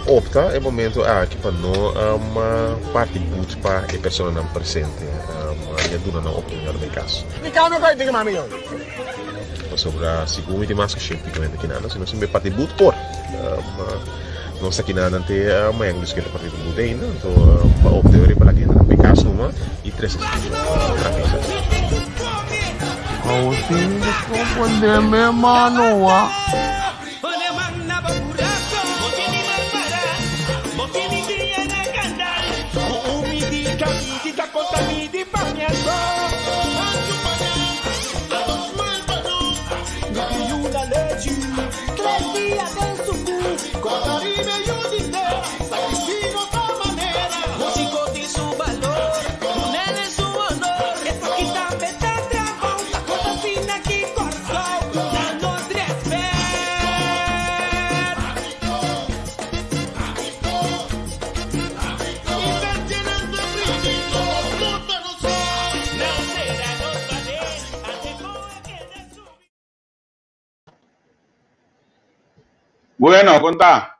Opta é momento aqui para nós participar para a pessoa não presente e duna na opinião do caso. Ikaw na kayo, tingin mami yun. Sobre a segunda e mais que cientificamente aqui nada, se nós não participar por nós aqui nada não tem mais inglês que ele participar ainda, então para optar para aqui no caso uma e três na mesa. Oh, tienes que ponerme mano, Bueno, conta.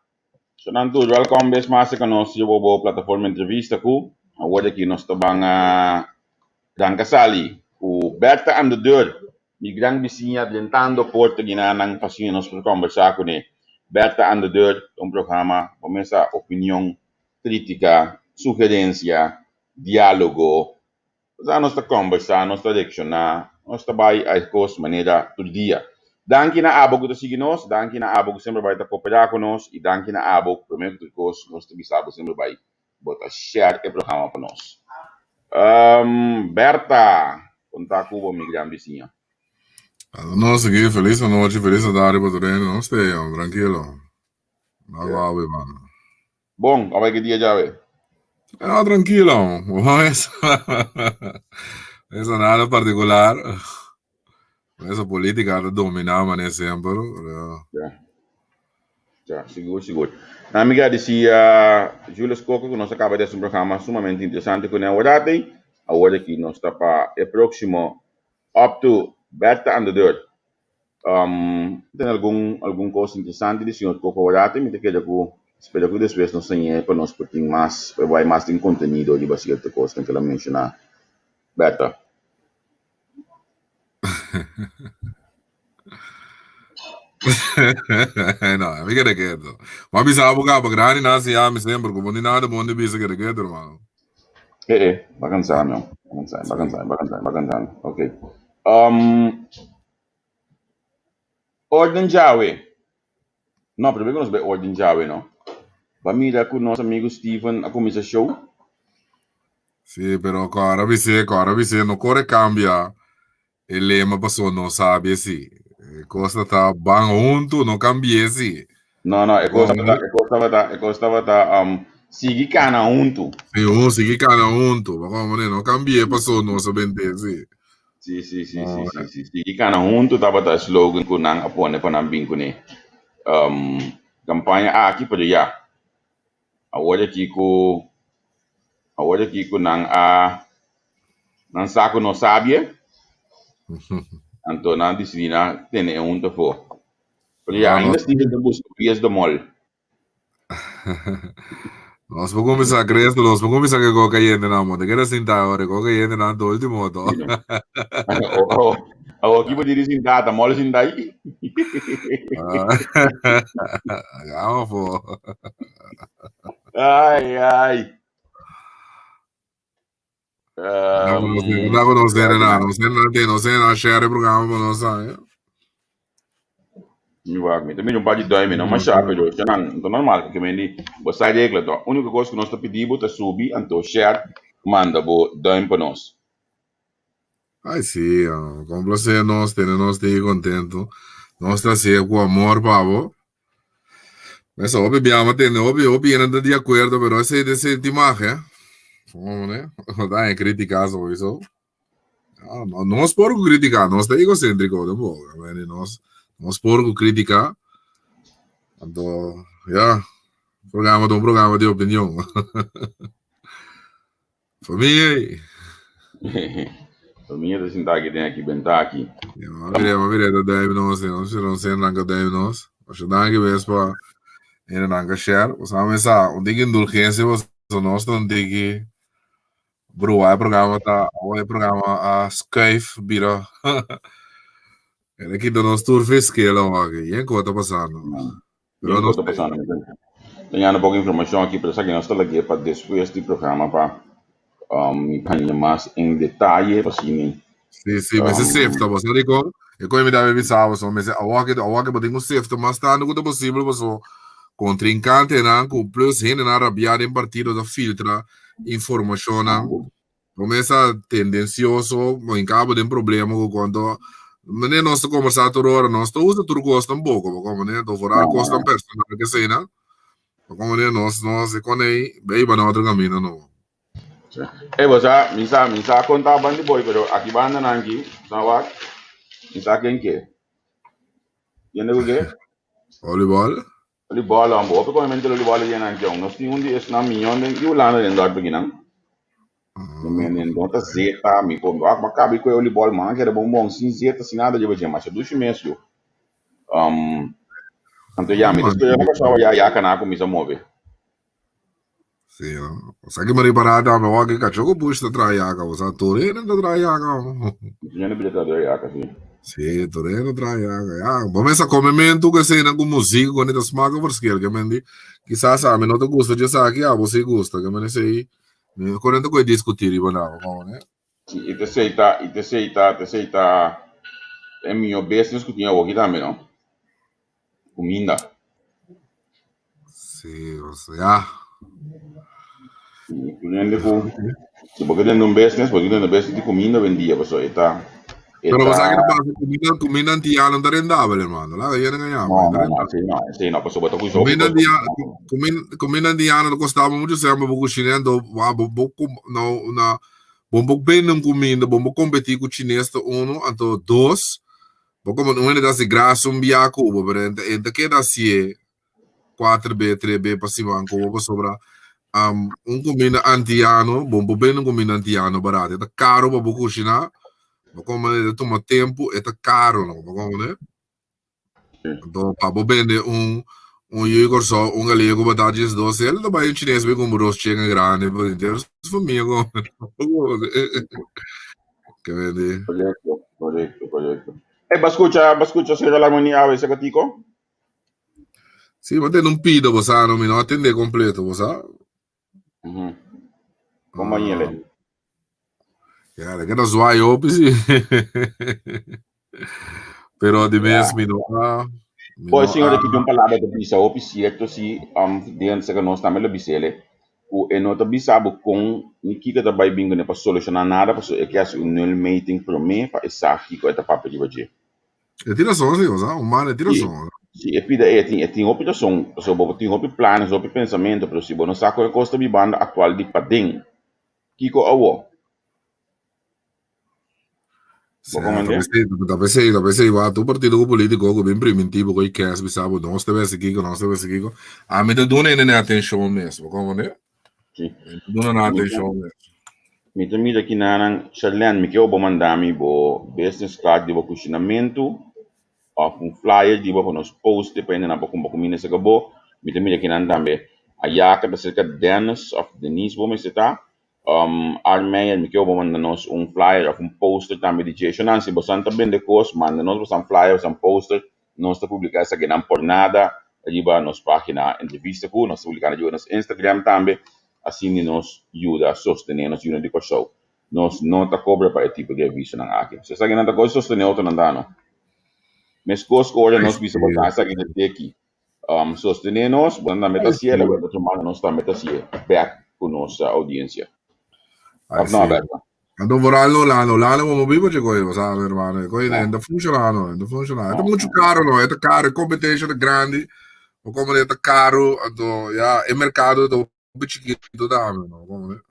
Sonando, welcome bes mas sa kanos sa bobo plataforma entrevista ko. Award aqui nós tabang dan kasali o Berta and the Dirt. Migrang vizinha adiantando porta ginanang pasinho nós para conversar com ele. Berta and the Dirt, programa começa opinião, crítica, sugerência, diálogo. Nós está conversar, nós está direcionar, nós está vai a coisa maneira todo dia. Danke na abo ko sige nos, danke na abo ko sempre vai ta cooperar com nós e danke na abo primeiro de coisa nós te bisabo sempre vai botar share e programa para nós. Berta, conta com o migrante vizinha. No, seguí feliz, noche feliz a dar para treino, no esté, tranquilo. No guapo, mano. Bom, a ver que dia já ve. No, tranquilo, eso nada particular. Essa política está dominada, né, sempre. Já, seguro. Na amiga disse Julius Coco, que nós acaba de um programa sumamente interessante com a Wadate. Agora que nós está para o próximo Up to Berta and the Dirt. Tem algum coisa interessante de senhor Coco Wadate, me queda que espero que depois nós tenha para nós ter mais, vai mais de conteúdo de bastante coisa que ela mencionar. Berta. No, mi che chiedo. Ma mi sa buca grani nasi ya mi sempre come di nada buon bisa che chiedo, mano. Bacanzano, meu. Bacanzano. Ok. Ordem Jawe. No, primeiro nós vemos Ordem Jawe, não? Vai mirar com nosso amigo Steven a começar show? Sì, però ancora vi se non corre cambia e lema passò non sabe sì. Costa tá bang junto, não cambia sì. No, é costa sigi cana junto. Sì, sigi cana junto, ma come non cambia passò non sapente sì. Sì. Sigi cana junto tava slogan com nang apone pa nang bing ne. Kampanya aqui para já. Agora aqui com nang saco no sabia. Então nang disciplina tem junto for. Para já ainda Steven de busca pies do mall. Nós vamos começar a crescer, nós vamos começar a colocar gente na moda. Que era assim, tá? Agora, coloca gente na do último modo. Aqui para dirigir data, mole sin daí. Calma, pô. Ai. Não conhece nada, não sei share o programa para nós, sabe? Mi wag mi também um badi dói me não mas já pero já não então normal que me di você sai de a única coisa que nós está pedindo é subir então share manda bo dói para nós. Ai sì, complacer nós, ter nós de contento. Nós trazer com amor, pavo. Mas óbvio, abbiamo te, óbvio, não de acordo, però se ti immagini, né? Dai, critica sowieso. Nós por criticar, nós é egocêntrico, de boa, nós por criticar, então, ja, programa de opinião. Família. Família da sentar aqui tem aqui bentar aqui. Maar weer dat duimen ons in ons, dan zijn dan dat duimen ons. Als je dan geweest was, en dan kan share, we samen sa, und die indulgência was nós dan digi, bro, o programa a Skype bira. En aqui dan ons tour fiscal lá, e em conta passando. Pero não está passando. Tenho pouca informação aqui, pero sabe que nós estamos aqui para depois do programa para me mais em detalhe, assim. Sim, mas é safe, tá bom? Sabe como? E como me dá bem sabe, só mas a walk botar um safe, mas tá no que é possível, mas com trincante não, com plus gente na rabiada em partido da filtra informação não. Começa tendencioso, mas em cabo de problema quando né nós conversar toda hora, nós usa tudo gosta um pouco, como né, do fora gosta um personal que sei, né? Como né nós com aí, bem para outro caminho não. Você misa contar bandi boy, pero aqui banda nangi, sabe? Misa quem que? Yende o que? Volleyball? Volleyball, ambo. Porque como volleyball é nangi, nós tínhamos dia na minha onde eu lá no dentro aqui não. Não tá zeta, me como, acabei com o volleyball, man, que era bom, sim zeta, sem nada de você, mas do chimenso. Então já me desculpa, eu não passava já cana com misa mover. Sim, sa che mi riparata ma va che caccio con push tra iaca, sa Torino tra iaca. Já não bilhete da iaca, sim. Sì, Torino tra iaca. Ja, ma pensa come me tu che sei con musica, con il smago per scher, che mendi chissà sa, me non ti gusta, già sa che ha, você gusta, che me ne sei. Correndo coi discutire, banavo, come? Sì, e te sei è mio business che tinha aqui também, não? Comida. Sì, ja. Quindi se porque dentro un business di comida vendia, pessoal, tá. Però lo sai che passa, comida antiana non rendabile, mano, là che ne No, pessoal, bota qui sopra. Comida antiana costava muito sempre porque chinês na bombo bem não comida, bombo competir com chinês uno, então dois, porque não é desse graça biaco, porque que dá se 4B, 3B para cima, como sobra comida antiano, bombo bem um comida antiano barato, é caro para cozinhar. Maar como é toma tempo, é caro, não? Como né? Então, para vender iogurte só, galego batatas doce, ele também é chinês bem como rosto chega grande, por exemplo, família como que vende. Correto. Bascucha, se la mania a veces catico? Sì, ma te non pido, você não me não atende completo, você? Como ele? Ja, que das vai op sim. Pero de mesmo Poi signore che non parlava di bisa o pisietto si dentro che non sta mele bisele o e nota bisabo con ni kika da bai bingo ne pa solucionar nada passo e que as un null meeting pro me pa esaki ko eta papo di baje. E tira som, sim, você? Umane tira som. Sì, e pida e tin opita son, so bo tin opi planos, opi pensamento, pero si bono sacco e costa mi banda actual di pading. Kiko awo. Talvez va tu partido político que bem primitivo que quer sabe não esteve aqui a me dá nem atenção mesmo como né sim não atenção mesmo me também aqui na Charlene me que eu vou mandar me bo business card de cozinamento of flyer de bo nos post dependendo na como comida se acabou me também aqui na também a yaca da cerca Dennis of Denise vou me está Armei me que eu vou mandar nos flyer of poster também de Jason Nancy bastante bem de coisa manda nos flyer poster nós está publicar essa aqui não por nada ali vai nos página entrevista com nós publicar no Instagram também assim nos ajuda a sostener nos unidade de show nos não tá cobra para tipo de aviso não aqui se essa aqui não tá coisa sostener outro não dá não Mes score nos bisa basa gina teki. Sostenernos, buena meta sie, la buena tomar nos ta meta sie back con nuestra audiencia. I No, see. Berta. Quando vorranno l'anno come vivo c'è quello, sai, hermano. Poi non funziona, non funziona. È molto caro, no? È caro, competition è grande. O come è caro, ja, il mercato è un po' chiquito da me, no? Come,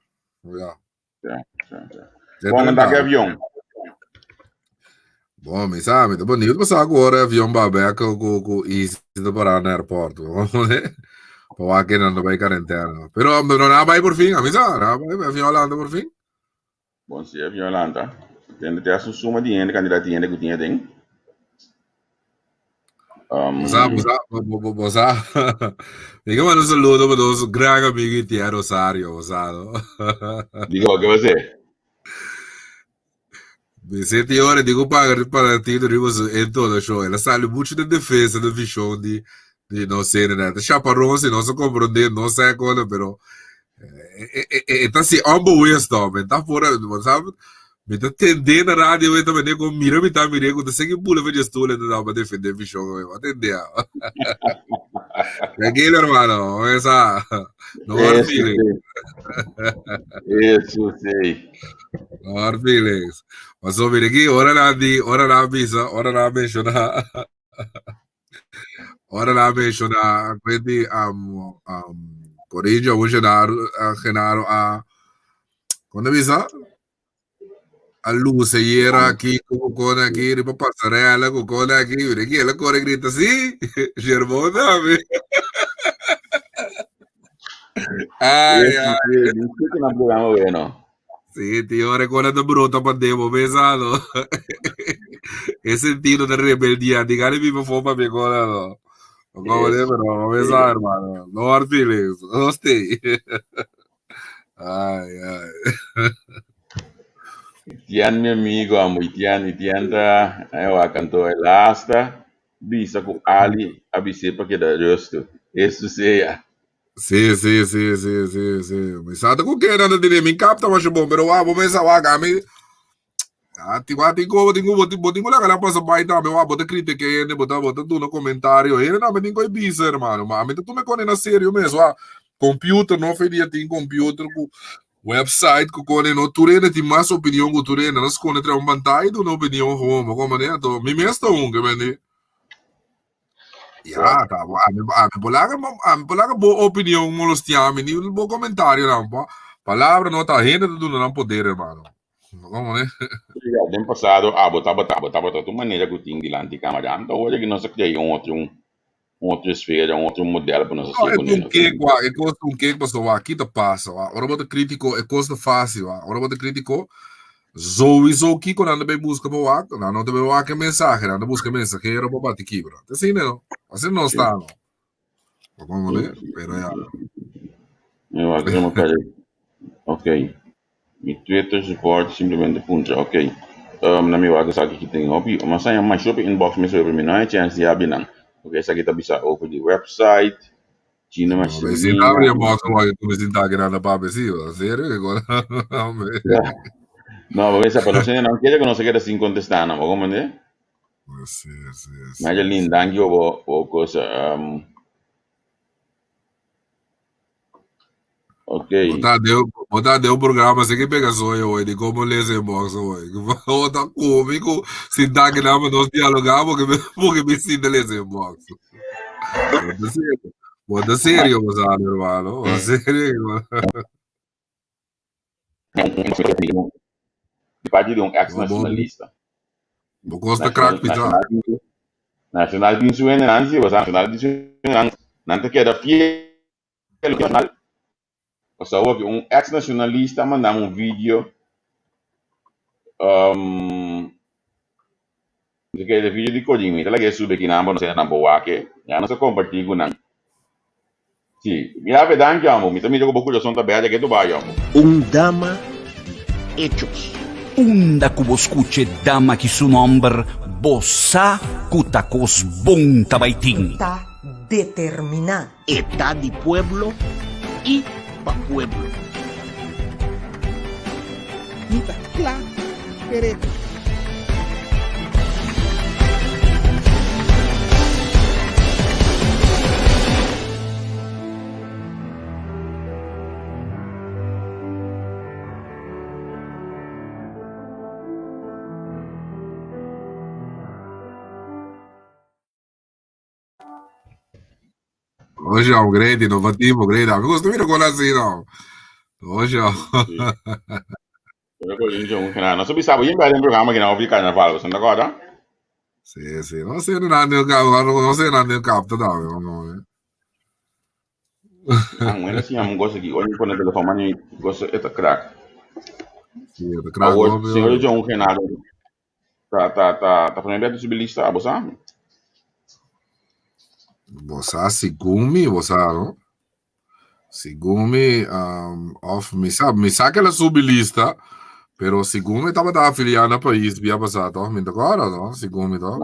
ja. Buon andare avion. Bom, mi sa, mi devo dire, passare agora avião babé com isso do Pará no aeroporto, né? Para que não vai quarentena. Pero não vai por fim, mi sa, não vai avião lá por fim. Bom, se avião lá, tá? Tem que ter a suma de dinheiro, candidato dinheiro que tinha tem. Bosa. Diga, mano, saludo para os grandes amigos de Rosario, bosa. Digo, que você? Mi senti ora, dico, para ti, in tutto ciò, la sale molto di difesa, di visione, di non essere nata. Chaparrón, se non si comprende, non sai cosa, però, e sì, ambo questo, mi sta fuori, sabe? Mi sta tendendo a radio, mi sta venendo con mira, mi sta mirando, se che pure per gestore, da per difendere visione, ma tendea. Perché, hermano, come sa, non ho feeling. Isso, sei. No hard feelings. Ma so vedi che ora la avvisa, ora la menziona. Ora la menziona, quindi corriggio, Genaro a quando avvisa? A luce ieri qui con aquí ripa passarella con aquí, vedi che la corre grita sì, Germona. Ai ai. Isso que nós programa bueno. Sì, ti ho ricordato brutto pandevo, pesato. E sentito di rebeldia, di care vivo fuoco per cosa, no. Come però, pesare, hermano. No hard feelings, no stay. Ai. Tian mio amico, amo Tian da, eu canto el asta, bisa com Ali, abise para que dá justo. Isso seja. Sì. Mi sa che che non dire mi capta ma bom, però va pensa va gami. Ti la cara passa bai da me va bote critiche ne bota tu no commentario e non mi dico bisa hermano, ma mi tu me con na serio mesmo, va. Computer no fedia tin computer ku website ku con no turene ti mas opinion ku turene, non scone tra un vantaggio tu no opinion home, come ne to mi mesto un che vendi. Ja, da polaga boa opinião molestiami, ni bo comentário não, palavra não tá renda do não poder, hermano. Como né? No passado, botava tu maneira que tinha dilante câmera, então hoje que nós criamos outra esfera, outro modelo para nós É um que passou aqui tá passa, ora bota crítico é coisa fácil, ora bota crítico sowieso aqui quando anda bem busca para o não te veo que mensagem, anda busca mensageiro para bater aqui, bro. Assim não, assim não está, não. Como né? Pero já. Eu acredito que ok. Mi Twitter support simplesmente punta, ok. Na minha vaga sabe que tem hobby, mas saya mais shop inbox me sobre mim não é chance de abrir não. Ok, essa aqui tá bisa open the website. China mas se não abrir box, vai tu me sentar aqui na papo assim, sério agora. No, porque esa persona no quiere que no se quede sin contestar, ¿no? ¿Cómo entiendes? Sí. Mas é lindo, o coisa. Ok. Botar deu programa, você que pega só eu hoje, de como ler esse box hoje. Botar cômico, sentar aqui na nós dialogar, porque me sinta ler esse box. Bota sério, sabe, hermano? Sério. De parte de um ex-nacionalista. Vou gostar de crack pizza. Nacional de insuficiência, nacional de insuficiência, não te queda fiel nacional. O sea, que ex-nacionalista mandamos vídeo de que el vídeo de Kojima, la que sube aquí no sé nada wake, ya no se compartir con nada. Sí, mira, verdad que amo, mi también yo poco yo son tabela que tu vaya. Dama de hechos. Da cubo escuche dama que su nombre bosa cutacos bon tabaitín. Está determinada. Está de pueblo y pa' pueblo. Mita, claro, Hoje é um grande, inovativo, grande. Me gusta mira con assim, não. Hoje é... Pero ko yun yung kinano. So bisa mo yung ba yung programa ginawa fi carnaval, so nagora? Sì, sì, non sei nando il capo, non sei nando il capo, dai, no. Ang wala siya mo gosto gi, only ko na telefone man yung gosto ito crack. Sì, da crack, Award, senhor yung kinano. Ta prenebbe su bilista, abosa? Bosa, Sigumi, bosa, no? Sigumi, of, mi sa che la subilista, pero Sigumi estava da afiliada na país, via passato, mi agora, no? Sigumi, to.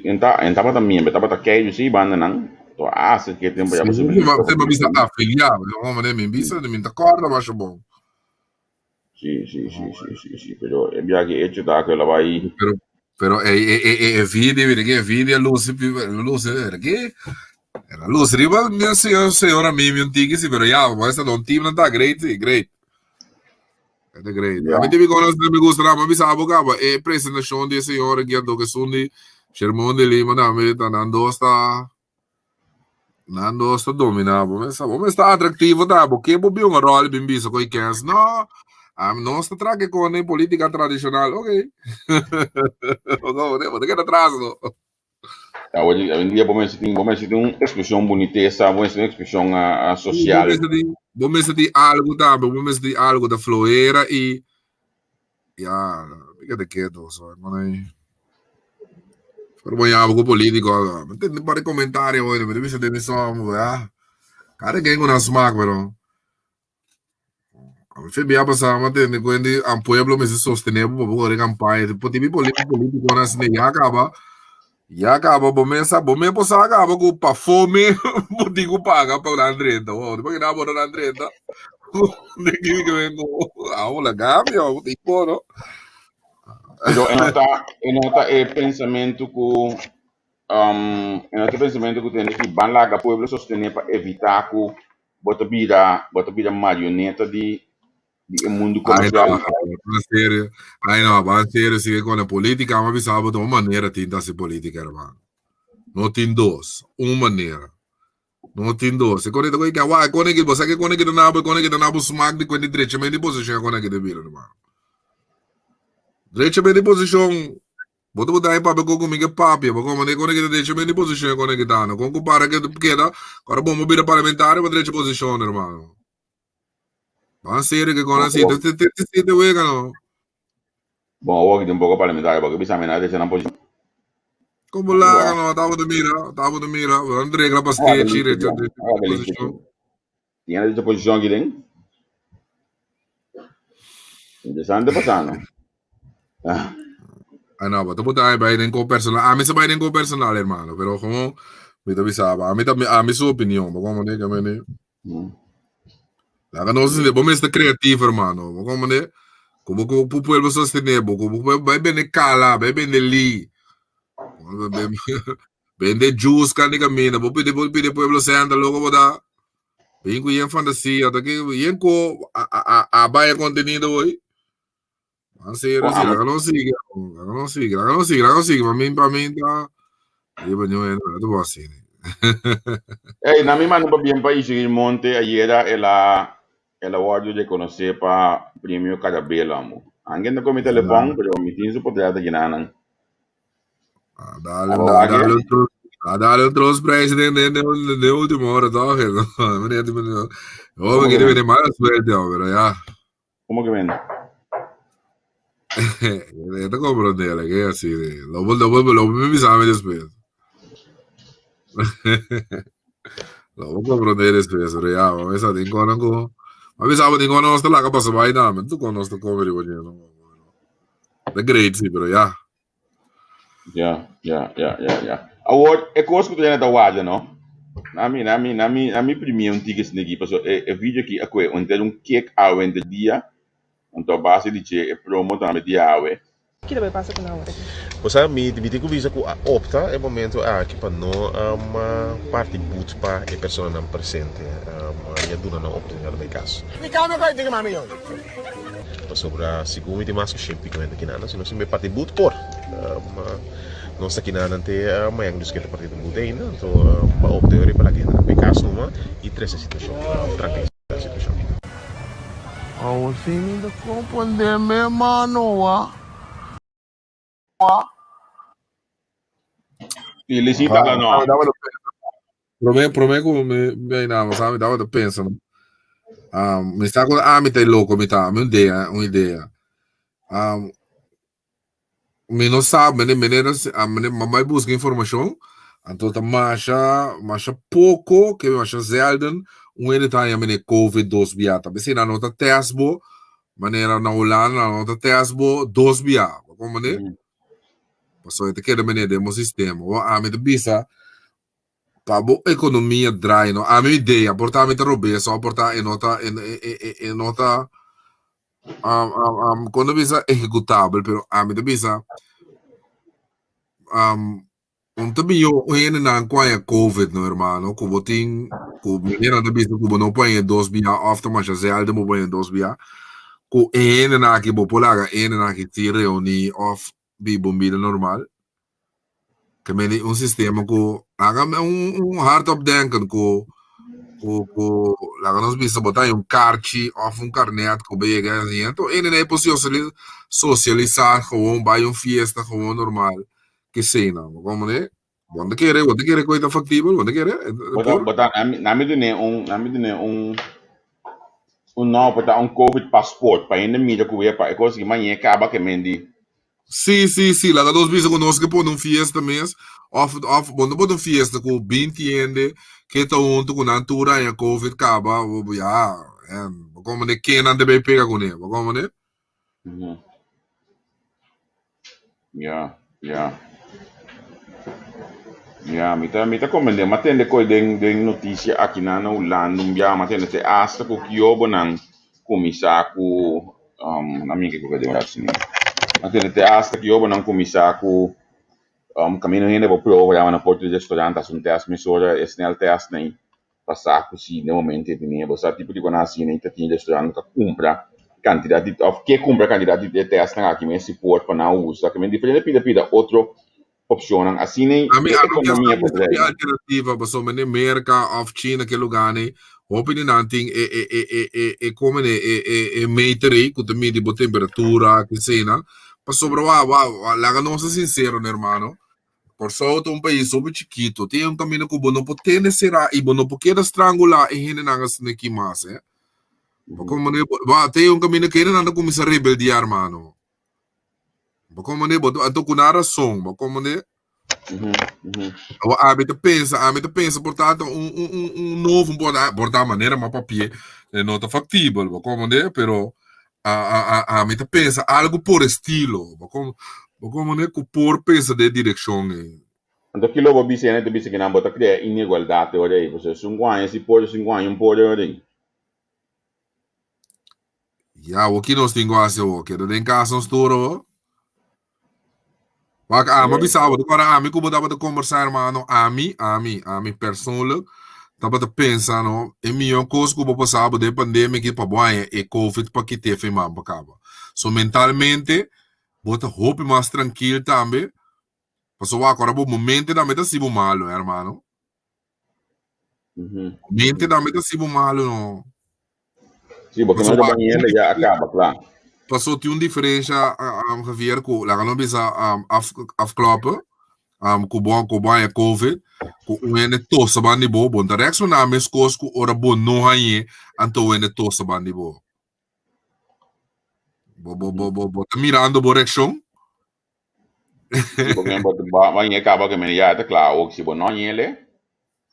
Enta pa también, beta pa kay si banda nang to asa que tempo ya Sigumi, ma você ma bisa afiliada, no? Ma mi bisa, mi agora, ma è bom. Sì, però abbiamo che hecho da quella vai. Pero è video, vedi che è video, luce, che era luce, riba, senhora mimi antiga, sì, però ja, ma è stato un team, non da, great, sì, great. Ed è great. Yeah. A me devi conoscere, mi gusta, ma mi sa, avvocato, e presentazione di signore, che do che sono di Sherman lì, ma da me, Nando sta dominando, ma sta attrattivo, da, perché può un ruolo, ben visto, con i cans, no, non sta tra che con la politica tradizionale, ok. No, che atrás, no. Hoje em dia vamos ter uma expressão boniteza, vamos ter uma expressão social. Vamos ter algo também, vamos ter algo da floreira e já, fica de quieto, só, mano. Pero voy a algo político, me entiendes, para comentarios, bueno, me dice de mi son, ¿verdad? Cada quien con una smack, pero a mí me ha pasado, me entiendes, cuando un pueblo me se sostiene por poco de campaña, tipo tipo político, no es ni acaba. Ya acaba, bom me posa acaba com para fome, digo paga para o Andretta, oh, depois que não vou na Andretta, de que vengo, aula cambio, tipo, no? Pero enota pensamento que tem que ban lá o pueblo sostener para evitar que bota vida marioneta de mundo comercial. Ai no, va sério, sigue com a política, mas sabe de uma maneira tinta se política, irmão. Não tem dois, uma maneira. Não tem dois. Se conecta com que vai, conecta, você que conecta na smack de quando diretamente posição conecta de vira, irmão. Diretamente posição, bota botar aí para comigo papi, porque como conecta diretamente posição conectando, com compara que queda, agora bom mobile parlamentar, mas direita posição, irmão. Va sério que con así, te juega, no. Bom, hoje tem pouco parlamentar, porque bisa mena de na posição. Como lá, no, tava de mira, André la pasquia, chile, Tinha de posição aqui dentro. Interessante passando. Ah, no, mas tu putai Biden com personal. A mí se Biden com personal, hermano, pero como me te avisaba, a mí su opinión, como ne que me la que no se de bomba está creativo, hermano, como ne como o pueblo sostenible, como vai bem cala, vai bem li. Vende juice kan ik amina, bo pide pueblo senda logo boda. Bem com fantasia, até que yen ko a baia contenido hoy. Así, la no sigue, para mí tá. E banho tu vai assim. Na minha mano bem país em Monte, ayer ela award de conhecer para prêmio Carabela, amo. Angin na comité telefone, pero me tinha suportado aqui na Dale otros presidente de última hora, todo. Oh, me quiere venir mala suerte, pero ya. ¿Cómo que ven? Te comprendele, que así de. Lo me sabe después. Lo voy a comprender después, pero ya, vamos a decir, a mí sabe, digo, no, hasta la capa se va a ir, nada, tú conoces comer y bueno. The great, sí, pero ya. Ya. Award, coisa que tu já award, não? Na minha primeira tickets negi, paso vídeo que aqui onde cake ao end dia, então base de che promo também dia awe. Que deve passar com a hora. Você me digo visa que opta é momento aqui para não parte boot para a pessoa não presente, e a dona não opta no caso. Me calma vai diga mami eu. Sobre a segunda e mais que sempre que aqui nada, senão se me parte boot por non sa kinanante mayang dus kita partido buday na to paopte ori palagi na pekas numa e tres situação tranquila situação. Sin de comprender, mano, Felicita la no. Promego me nada, sabe? Dava de pensa. Me está com me tá louco, me tá, uma ideia. Me não sabe, me mamãe busca informação. Então tá mais pouco, que mais zelden, ele tá aí a COVID 2 biata. Bem, na nota testbo, maneira na Holanda, na nota testbo 2 biata. Como né? Passou até que era demo sistema. A me de bisa para a economia dry, no? A minha ideia, portar a minha roubia, só portar em nota quando bisa executável, pero a minha bisa também eu ainda não conheço COVID, no irmão, que botin, que menina da bisa que não põe 2 bia, ofta mas já sei algo põe 2 bia, que ainda não aqui populaga, ainda não aqui se reúne of bi bombida normal. Que meni sistema que laga hard up denken que laga nos bisa botar kartje of carnet que bega assim então ele não é possível socializar gewoon bij fiesta gewoon normal que cena como né quando quer coisa factível quando quer Bota nami dine não bota COVID passport para ainda mídia que vai para coisa que manhã acaba que mendi. Sim, lá nós bisa conosco por fiesta mesmo, quando por fiesta com 20 ende, que tá junto com a natura e COVID acaba, como né quem não deve pegar com ele, como né? Mita comende, matende coi den notícia aqui na Holanda, matende te asta com que obo nang comisar com amiga que vai demorar assim. Matende te asta que obo nang comisar com caminho ainda para prova na porta de estudante, um teste mesora, snel teste nem passar com si no momento de nem você tipo de conhece nem que tinha estudante que compra quantidade of que compra quantidade de teste aqui me support para não usa, que me diferente pida outro opção assim nem economia alternativa para só me América of China que lugar né hope ni nanting como né meter aí com também de temperatura que cena para sobre lá não ser sincero né irmão por só um país super chiquito tem caminho que não pode será e não pode estrangular e gente não gasta aqui mais como né tem caminho que ainda não começa a rebeldia irmão como né então com a razão como né a meta pensa portanto novo portar maneira mas papel não está factível como né pero a meta pensa algo por estilo como né que por pensa de direção então aquilo vou dizer que não bota criar inigualdade olha aí você 5 anos se pode 5 anos pode olha aí o que nós temos assim que não caso estouro mas bisava agora a mim como dava de conversar irmão a mim persoonlijk dava de pensar no em minha coisa que vou passar de pandemia que para boa e covid para que teve mais para acaba so mentalmente bota hope mais tranquilo também passou agora o momento da meta se bom malo irmão mente da meta se bom malo não sim porque não banheiro já acaba claro passou tem diferença Javier com lá não bisa afkloppen com bom é covid com ene tossa bandi bo bom reação na mes coisas com ora bom não aí então ene tossa bandi bo tá mirando boa reação porque banheiro acaba que me já tá claro o que se bom não ele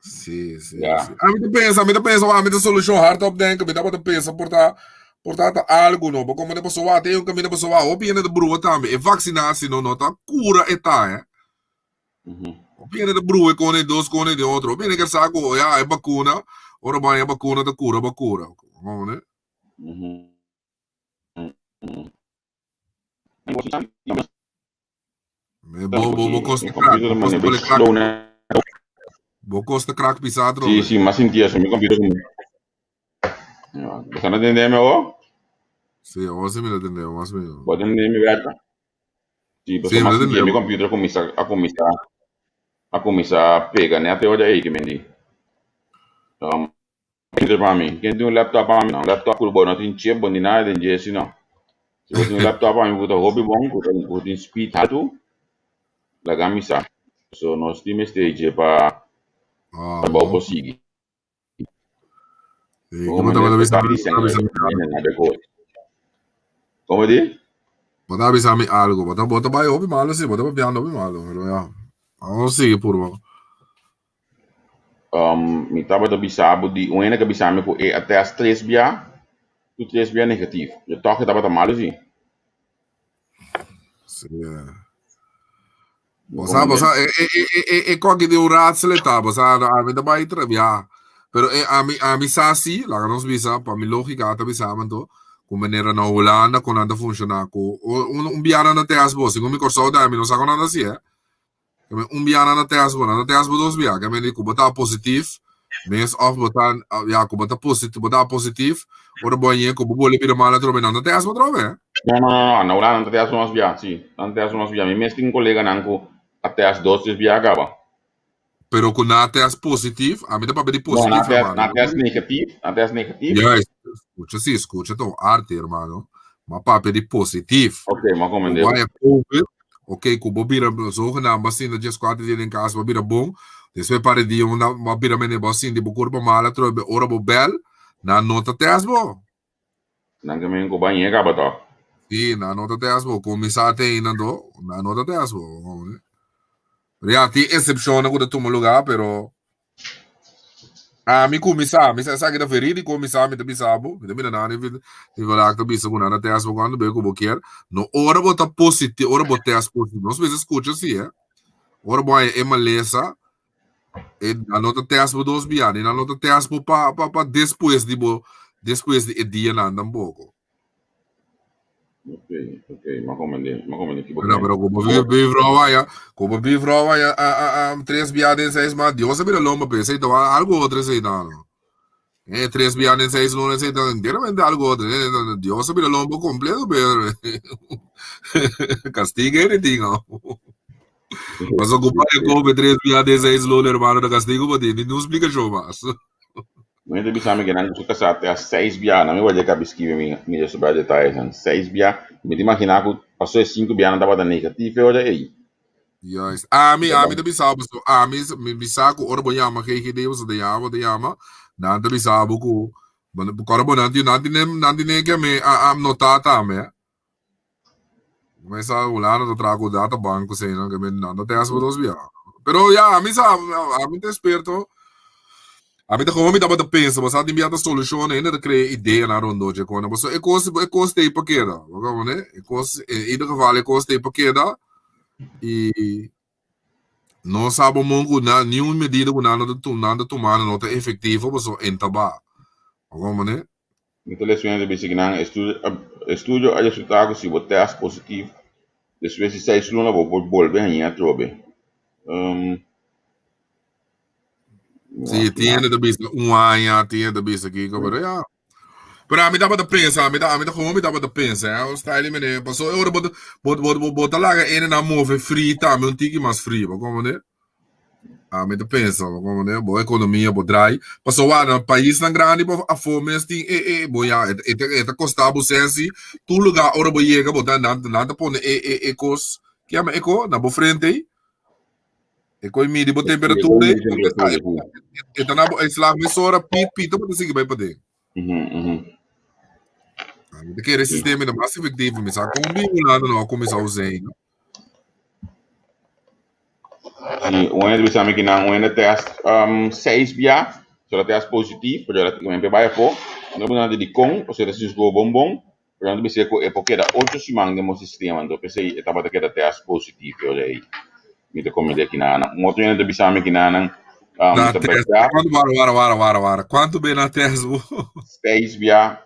sim a mim pensa a mim solução hard top dentro me dá para pensar portanto algo não como a pessoa tem caminho pessoa opina de brua também é vacinação não tá cura tá opina de brua com ele dois com ele outro opina que saco é vacuna ora vai a vacuna da cura como né Vou costa crack pisado sim mas sentia isso meu computer você não entendeu meu sim você me entendeu mas pode entender me verdade Sì, Sì, ma me lo sì, mi intendevo. computer a começar pega, né? Até hoje aí que me di. Computer para mim. Quem tem um laptop para mim, não. Laptop por bom, não tem chip, bom de nada, tem jeito, não. Se você tem um laptop para mim, você hobby bom, você tem speed alto, la camisa. So, nós temos stage para Bom. conseguir. Sì, che Como é que tá dizendo, nada coisa. Como di? bota bisa mi algo, bota vai obi malo sì, bota piano obi malo, pero ya. Vamos sì purvo. Mi tava do bisabo di, o que bisabo ko até as 3 bia, tu 3 bia negativo. Eu toque tava tá mal assim. Sì. Bosa, e qua che di un razzo le ta, bosa, a mi da bai tre via. Pero a mi sa sì, la non bisa, pa mi logica ta bisa manto, come nera na Holanda con anda funziona ko. Un biana na te asbo, se come corso da mi non sa con anda sì, eh. Un biana na te asbo dos bia, che mi dico bota positif. Mens of botan ja ko bota positif, ora boye ko bole pira mala trobe na te asbo trobe, eh. No, na Holanda até as umas bia, sim. Até as umas bia. Mi mesmo tem colega nanco até as 12 bia acaba. Pero con nate as positif, a mi da pa di No, positif, hermano. até as negativo. Ja, escucha, sì, escucha tu arte, hermano. Ma papi di positief. Ok, maar kom in Waar deel. je COVID, oké, ko bobira zogenaamd basin dat je squat die in kaas bobira bom. Dus we pare die onda bobira mene basin die bokurba mala tro be ora bo bel na nota tesbo. Dan kan men ko banhe acaba toch. Sì, na nota tesbo, commissate inando, na nota tesbo. Ja, ti excepzione ko da tumo lugar, pero mi commissar, mi sa che da feriti commissar mi da bisabo, mi da mina nani vi valak da bisa kuna na tesbo quando be ko bokier. No, ora bota positivo, ora bota test positivo. Não se escucha assim, é? Ora boy é maleza. E a nota tesbo dos biani, na nota tesbo pa depois depois de dia na andam pouco. Ok, maar kom in deel. Maar kom in deel. Pero como vivrova ya a três biani em 6 mas Deus sabe lomba pensa então algo outro sei não. Três biani em 6 lunes então inteiramente algo outro. Deus sabe lomba completo, pero castiga ele tinha. Mas ocupar é como 3 biani em 6 lunes, hermano, da castigo para ti, não explica show mas. Mas ele bisa me que não suka sa até as 6 bia, não me vai deixar escrever me sobre detalhes. 6 bia, me imaginar que passou 5 bia não dava da negativo hoje aí. Juist. Mi da bisabo so mi bisako orbo yama keke deus de yama na da bisabo ku korbo nanti ne ke me am notata me sa ulano do trago data banco sei no que me nanda te asbo dos via pero ya mi te esperto mi da como mi da pensa mas adi mi da soluzione ainda da crea ideia na rondo je kona mas e cost te pakeda vamos né e cost in ieder geval e cost te pakeda e não sabe muito na nenhuma medida que nada tomar não é efetivo mas só entaba como né Então, leções de bicicleta, estudo a resultado se você teste positivo, depois se sai luna vou volver a trobe. sim tiene da bisa ano tiene da bisa aqui como é pero a mim dá para pensar a mim dá como me dá para pensar o style me passou eu bota lá é na move free tá me tiki mais free como né a mim dá pensa como né boa economia boa dry passou lá no país tão grande a fome assim boa é custava você assim tu lugar ora boa chega botar nada põe cos que é eco na boa frente e coi midi boa temperatura e tá na isla me sora pita para seguir vai poder de que esse sistema é mais efetivo, mas a combinado não começar a usar. E o ano de exame que não, o ano teste 6 bia, se ela teste positivo, porque ela tem que vai for, não é de com, ou seja, se esgo bombom, porque não precisa é porque da 8 semanas de meu sistema, então pensei estava daquele teste positivo, olha aí, me te comida aqui na, um outro ano de exame que não, quanto bem na teste? 6 bia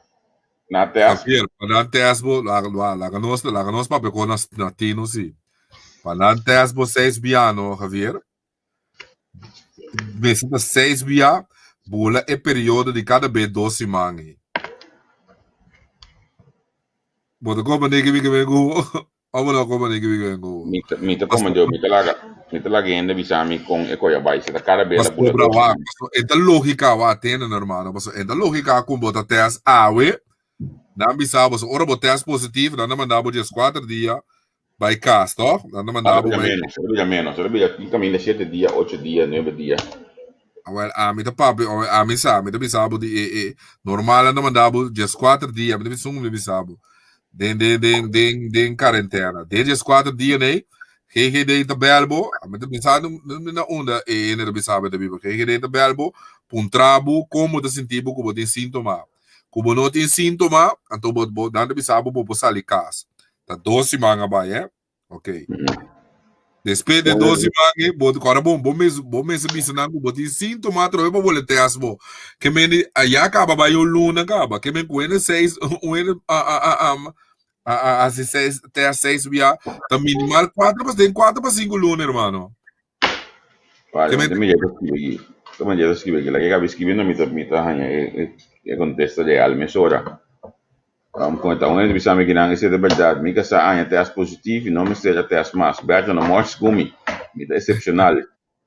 na teste. Na teste, lá nós papel com na tino sim. Na teste 6 bia no Javier. Mesmo 6 bia, bola é período de cada vez 12 semanas. Bota como nem que me go. Vamos como nem que vengo. Mita como yo, mita laga ainda bisami com ecoia baixo da cara bela Mas cobra wa, esta lógica wa tendo, hermano. Mas esta lógica com bota teste awe, não bisabo, so ora bota teste positivo, não mandava dias 4 dias by cast, toch? Não mandava menos, solo bia caminho 7 dias, 8 dias, 9 dias. Well, a mim da papi, a mim sa, mim da bisabo de normal não mandava dias 4 dias, mim da bisabo. Den quarentena. Dias 4 dias, né? GGD tabelbo, mas pensando na onda e na bisaba da biba. GGD tabelbo, puntrabo, como te sentir como tem sintoma. Como não tem sintoma, então bo dando bisaba bo sali cas. Tá 12 manga ba, é? OK. Depois de 12 manga, bo agora bom mês bisanando, bo tem sintoma, trobe bo bolete asbo. Que men aí acaba ba yo luna acaba, que men com 6, assim, até às 6 via, tá minimal 4 para 5 lunes, hermano. Vale, me llega escribir aqui. Como já escrevi aqui, lá que acaba escrevendo mita hanya e contexto de alma sora. Com então, ele bisame que não é de verdade, me que sa hanya teste positivo, não me seja teste mais, berta no morte gumi, mita excepcional.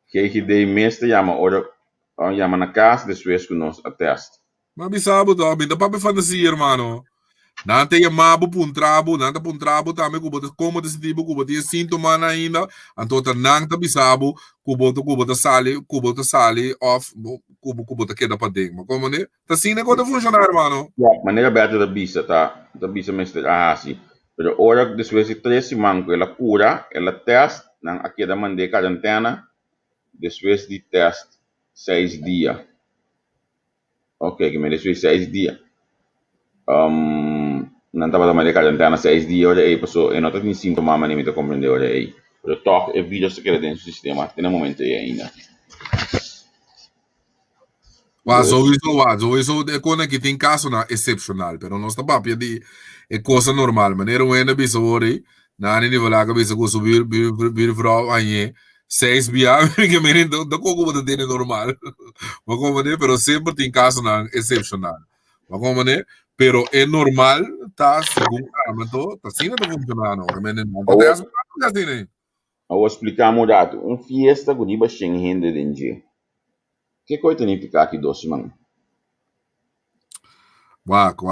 Que de mestre chama na casa de suas que nós a teste. Mas bisabo to, mita papi fantasia, hermano. Nante ya mabo puntrabo, nante puntrabo também como desse tipo, kubo tinha sintoma ainda, então tá nanta bisabo, kubo tá sali off, kubo tá queda para dentro. Mas como né? Tá assim negócio de funcionar, hermano. Maneira aberta da bisa mestre assim. Pero ora después de 3 semanas ela cura, ela teste, não aqui da mande quarentena, después de teste 6 dias. Ok, que me después 6 dias. Não estava tomando quarentena 6 dias, olha aí, passou, eu não tenho sintoma, mas nem me compreender, olha aí. Pero toque, é vídeo que quer dentro do sistema, tem um momento aí ainda. Sowieso é coisa que tem caso na excepcional, pero não está papi de é coisa normal, maneira ainda bisa ori, na nível lá que bisa com subir vir frau aí 6 via que me da coco da tem normal. Mas como né, pero sempre tem caso na excepcional. Mas como né, pero é normal, tá segundo parâmetro, tá assim não funciona, não, mas não tá assim, né? Eu vou explicar mudado, fiesta que diba sem rende dentro. Que coisa significa aqui 12 man? Wak.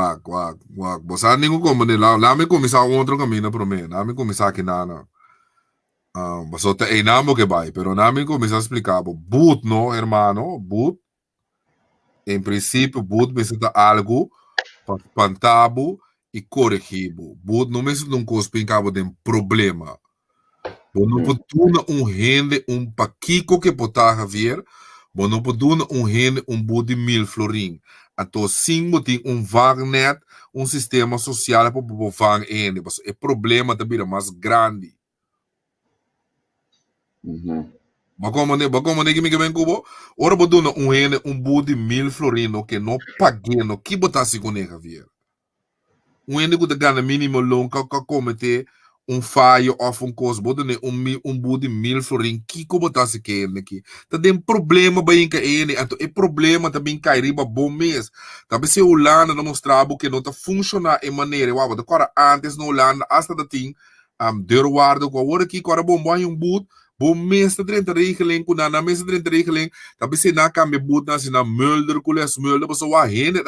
Bosa ninguém como né, lá me começar outro caminho para mim, lá me começar aqui nada. Mas só tem namo que vai, pero lá me começar a explicar, boot no, hermano, boot. Em princípio, boot precisa algo pantabo e corrigibo. Boot não me não cospe cabo de problema. Não pode rende paquico que potaga vir, não pode rende boot de 1000 florin. Então, sim, tem vagnet, sistema social para o vang ende. Mas o problema também é mais grande. Mas como que me vem cubo? Ora pode rende boot de 1000 florin que não pague, no que botar se conega vir. Rende que ganha mínimo loan que comete falho ou coisa, botar boot de 1000 florin que botar se quer aqui. Tá tem problema bem que ele, então é problema também cai riba bom mês. Também se Holanda não mostrava que não tá funcionar em maneira, uau, agora antes na Holanda hasta da ting deurwaarde com agora aqui agora bom boot bom mês tá 30 regeling com na mês 30 regeling, também se na cambia boot na se na mulder kules mulder, mas o rende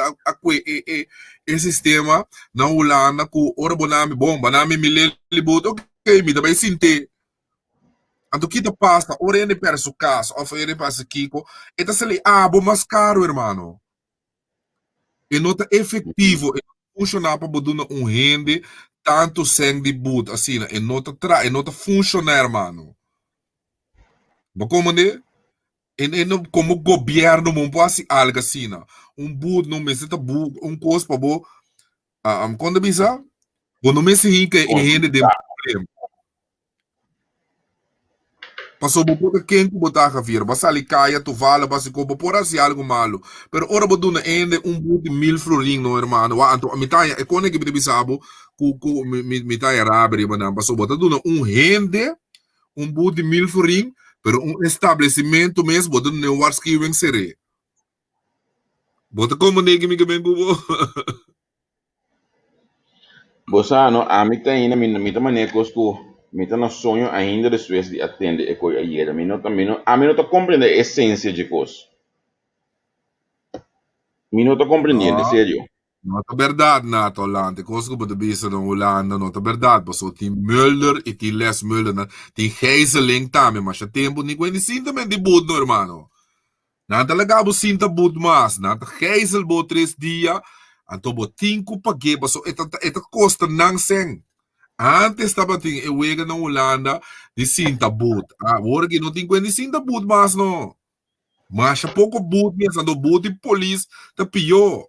e sistema na Holanda com ora bonami milele boot, ok, me também sinte. Então, que passa, ora ele perso caso, ou ele passa Kiko, e tá se bom mais caro, hermano. E não tá efetivo, e funcionar para botar rende, tanto sem de boot, assim, e não tá funcionar, hermano. Mas como né? E não, como governo, não pode algo assim, boot não me senta boot, coisa para bo, quando bisa, não me se rica e rende de problema. Passou por quem que botar a vir, basta ali caia, tu vala, basta como por assim algo malo. Pero ora botar na ende boot de 1000 florin, no hermano. Então a mitad é quando que me bisabo, mitad arabe, mas passou botar na rende, boot de 1000 florin, pero estabelecimento mesmo botar na warski vem seré. Bota como nem que me bubo. Bosano, a mim tem ainda, me tá manecos com, me tá no sonho ainda de Suécia de atender a coisa aí, a mim não tá compreendendo a essência de coisa. Me não tá compreendendo, No, sério. não é verdade, Nato, Holanda. Coisa que você disse na Holanda, não é verdade. Passou tem Mulder e tem Les Mulder, tem Heiseling também, mas já tempo nem conheci também de boot, no, irmão. Não talaga bo sinta boot mas, não Heisel bo 3 dias, anto bo 5 pagé, passou esta costa nang seng. Antes estava ting ewega na Holanda de sinta boot. Ah, agora que não tem conheci sinta boot mas no. Mas há pouco boot mesmo, ando boot e polícia, tá pior.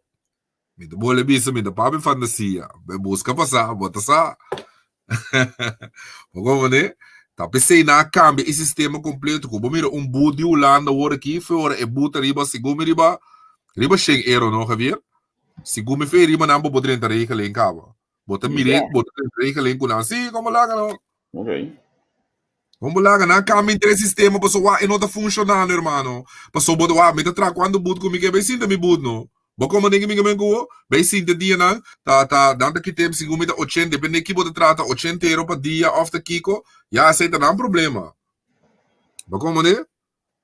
Me da boa bisa, me da papi fantasia. Busca passar, bota sa. Como né? Tá pensei na cambia esse sistema completo. Como mira boot de Holanda agora aqui, foi hora é boot riba, segundo riba chega euro, não, Javier? Segundo foi riba, não, botar dentro da reica lá em cabo. Bota mirete, bota dentro da reica lá em cunha. Sim, como lá, não? Ok. Como lá, não? Cambia entre sistema, passou, e não tá funcionando, irmão. Passou, bota, me tá tra quando boot comigo, bem sim, me boot, não? Bako mo ningi mingi ko, bem sim, de dia na, danta que tem segundo 80, depende que bota trata 80 euro para dia after kiko, já aceita não problema. Bako mo ne?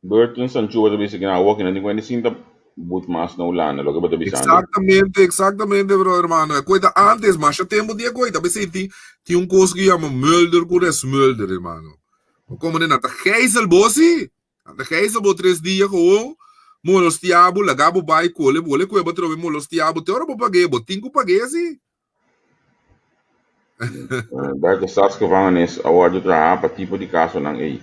Burton Sancho was a basic na walking and when seen the boot mass no land, look about the bizarre. Exatamente, bro, hermano. É coisa antes, mas já tem dia coisa, bem sim, tem coisa que chama Mulder, com esse Mulder, hermano. Bako mo ne, nata Geisel bossi, nata Geisel bo 3 dias com molos tiabo, lagabo bai cole, bole que eu vou trocar molos tiabo, te ora vou pagar, vou tinco pagar assim. Bij de stadsgevangenis wordt het raar type die kaas van ei.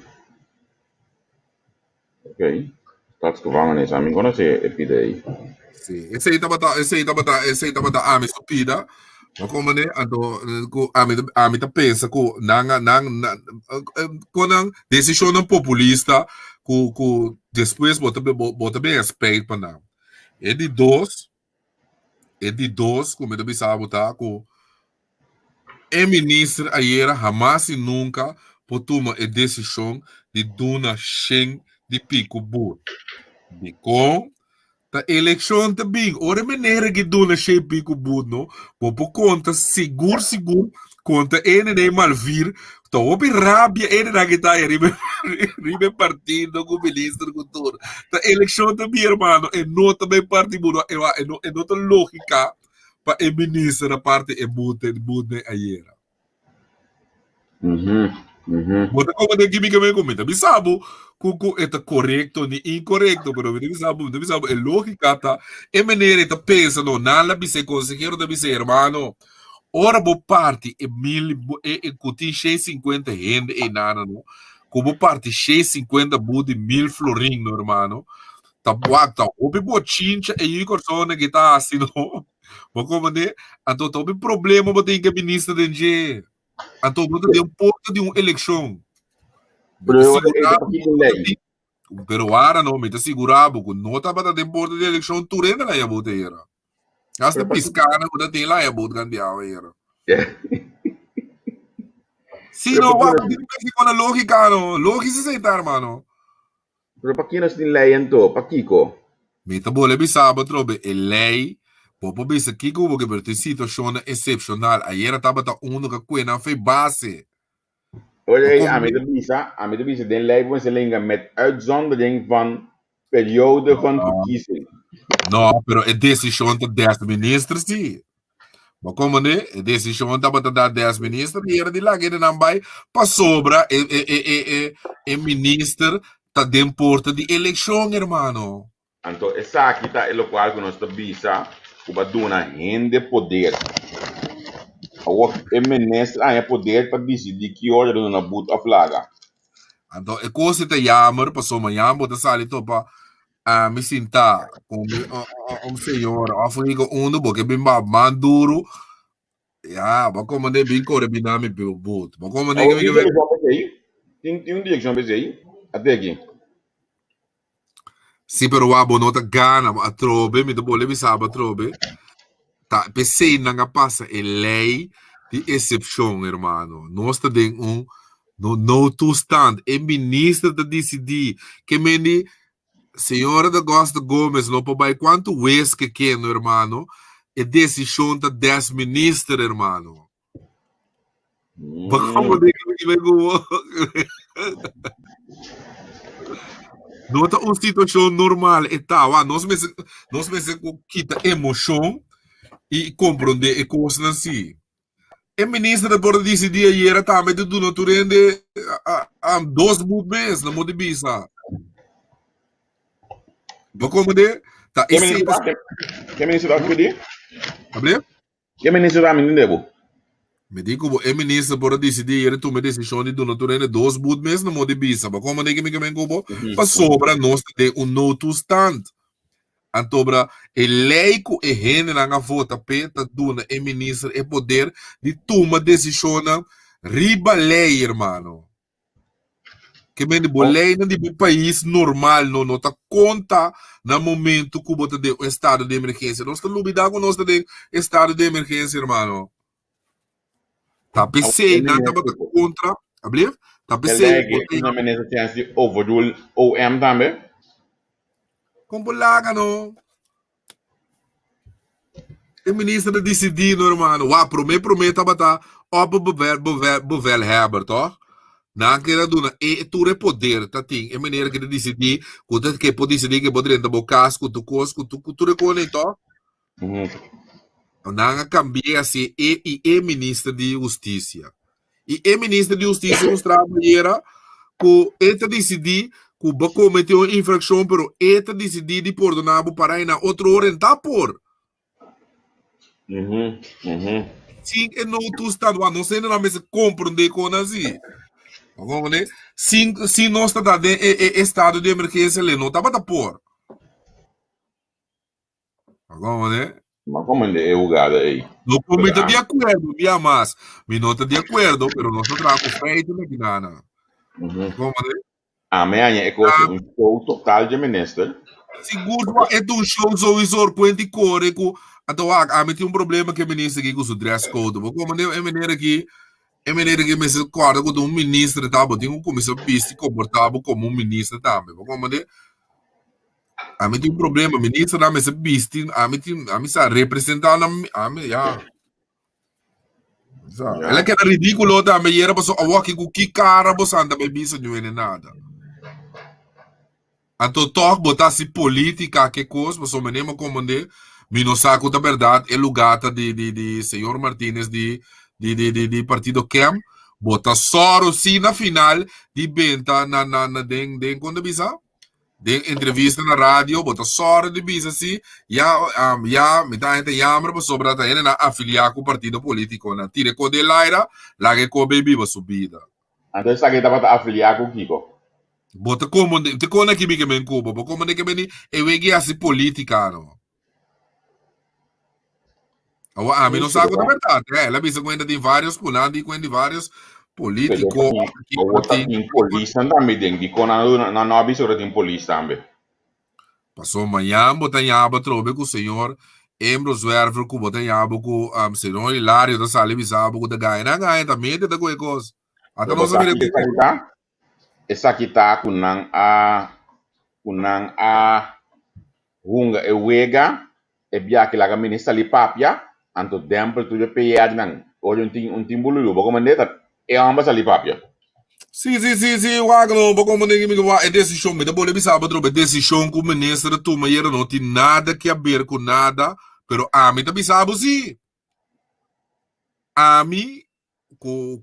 Oké. Stadsgevangenis, I'm gonna say epidei. Sim, esse aí tava da ame stupida. Mas como né, ando ko ame tá pensa ko nang decisão populista ko depois bota bem respeito para não. É de dois, como eu disse botar ko é ministro ayer jamás e nunca por tomar a decisão de dona Shen de pico bur. De com ta eleição também, ora maneira que dona Shen pico bur no, por conta seguro conta ele nem malvir, tá opi rabia ele na guitarra ribe partido com ministro com tudo. Ta eleição também, irmão, é não também partido, é não lógica para o ministro da parte é bute ayer. Bota como de que me comenta, me sabe que é correto nem incorreto, pero me sabe é lógica tá, é maneira tá pensa não, nada bise consejero da bise hermano. Ora bo parte é cuti 650 rende e nada não. Como parte 650 bude 1000 florin, no hermano. Tá bota, obi bochincha e aí persona que tá assim não. Mas como né, então tá um problema botar em que ministro de NG. Então botar de porta de uma eleição. Pero ara não, me tá segurado, não tá para de porta de eleição turenda lá ia botar era. Hasta piscana quando tem lá ia botar cambiar era. Sim, não, vai com a lógica, não. Lógica se aceitar, hermano. Pero para quem nós leem to, para Kiko. Me tá bom, le bisaba trobe, e lei, popo bisa Kiko, porque per te situação excepcional, ayer estava ta uno que quena foi base. Olha, a me de bisa, den lei van ze linga met uitzondering van periode van verkiezing. Não, pero é decisão da 10 ministros, sim. Mas como né? É decisão da 10 ministros, e era de lá que ele não vai para sobra, é ministro, tá dentro porta de eleição, hermano. Então, essa aqui tá o qual que nós está bisa, o baduna rende poder. O ministro é poder para decidir que hora do na boot a flaga. Então, é coisa que jammer, passou amanhã, bota sali topa, me sinta com senhor, africa uno, porque bem manduro, ja, mas como né, bem core bem nome pelo boot, mas como né, tem um dia que já pensei, até aqui. Sim, pero o abo nota gana, a trobe, me debo levar sabe a trobe, tá, pensei na passa é lei de exceção, hermano, nós está dentro no toestand, é ministro da decidir, que me senhora da Costa Gomes, não pode quanto vezes que quer, hermano, é decisão da 10 ministros, hermano. Como de que me go. Não é uma situação normal, etapa. Nós mesmo quita emoção e compreender a coisa assim. A ministra pode decidir ayer também de do natureza de a 2 meses na moda bisa. Como de tá Que esse ministro que ministro da cuidi? Abre? Que ministro da menina debo? Me digo, a ministra pode decidir ayer tomar decisão de do natureza de 2 meses na moda bisa. Como de que me cubo para sobra nós ter no to stand. Antobra e lei que e gente na vota peta duna e ministro e poder de tomar decisão riba lei, irmão. Que men de lei não de país normal não tá conta no momento que bota de estado de emergência. Nós estamos lubida com nós de estado de emergência, irmão. Tá PC nada bota contra, abrir? Tá PC. Uma ministra tem de overrule OM também. Como laga não. O ministro decidir, irmão. Prometa bata op bevel hebben, toch? Na que era duna e tu é poder, tá tem. É maneira que decidir, que pode decidir que pode entrar bocas, com tu reconectou. Na cambia assim e ministro de justiça. E ministro de justiça mostrava era que ele decidir que vai cometer uma infração, pero ele decidir de perdonar para ir na outro orientar por. Sim, é não tu está não sei na mesa compreender com assim. Se nós está dando estado de emergência, ele não está para por. Agora, né? Mas como é o lugar aí? Não estou de acordo, via mas. Me não estou de acordo, pero nós estamos feito na guinana. Como, né? Amanhã é um show total de ministro. Seguro é um show sowieso quanto core com então há um problema que o ministro aqui com o dress code. Como é maneira que me se acorda com um ministro tá tem um comissão pista comportava como um ministro também. Como é há um problema o ministro da mesa pista a mim sa representar a mim já. Ela que era ridículo também era para o que com que cara você anda bem isso não é nada. Então, toque botar-se política, que coisa, mas o menino comandante, me não sabe a verdade, é lugar de senhor Martínez de partido Kem, bota só sim na final de benta de quando bisa, de entrevista na rádio, bota só de bisa assim, já me dá gente chama para sobrar tá ele na afiliar com o partido político, na tire com de Laira, lá que com baby vai subida. Então, isso aqui estava afiliar com o Kiko. Bota como te kona que me em Cuba, como de que me e wegi assim política não. A mim não sabe a verdade, ela pensa que ainda tem vários pulando e ainda vários políticos. O tem polícia também, de quando não há visto tem polícia também. Passou amanhã, botar em aba trobe com o senhor Embros Werver, com botar em aba com o senhor Hilário da Sala Visabo, com da Gaia também, da coisa. Até nós sabemos que essa aqui tá com a hunga e wega e bia que la ministra li papia anto dempel tu je peyad nang hoje um timbulu bo como neta e ambas ali papia. Sim, wagno, bo como ninguém me vai é decisão, me dá bole bisaba trobe decisão com o ministro tu mas não tem nada que a ver com nada, pero a mim tá bisaba sim. A mim co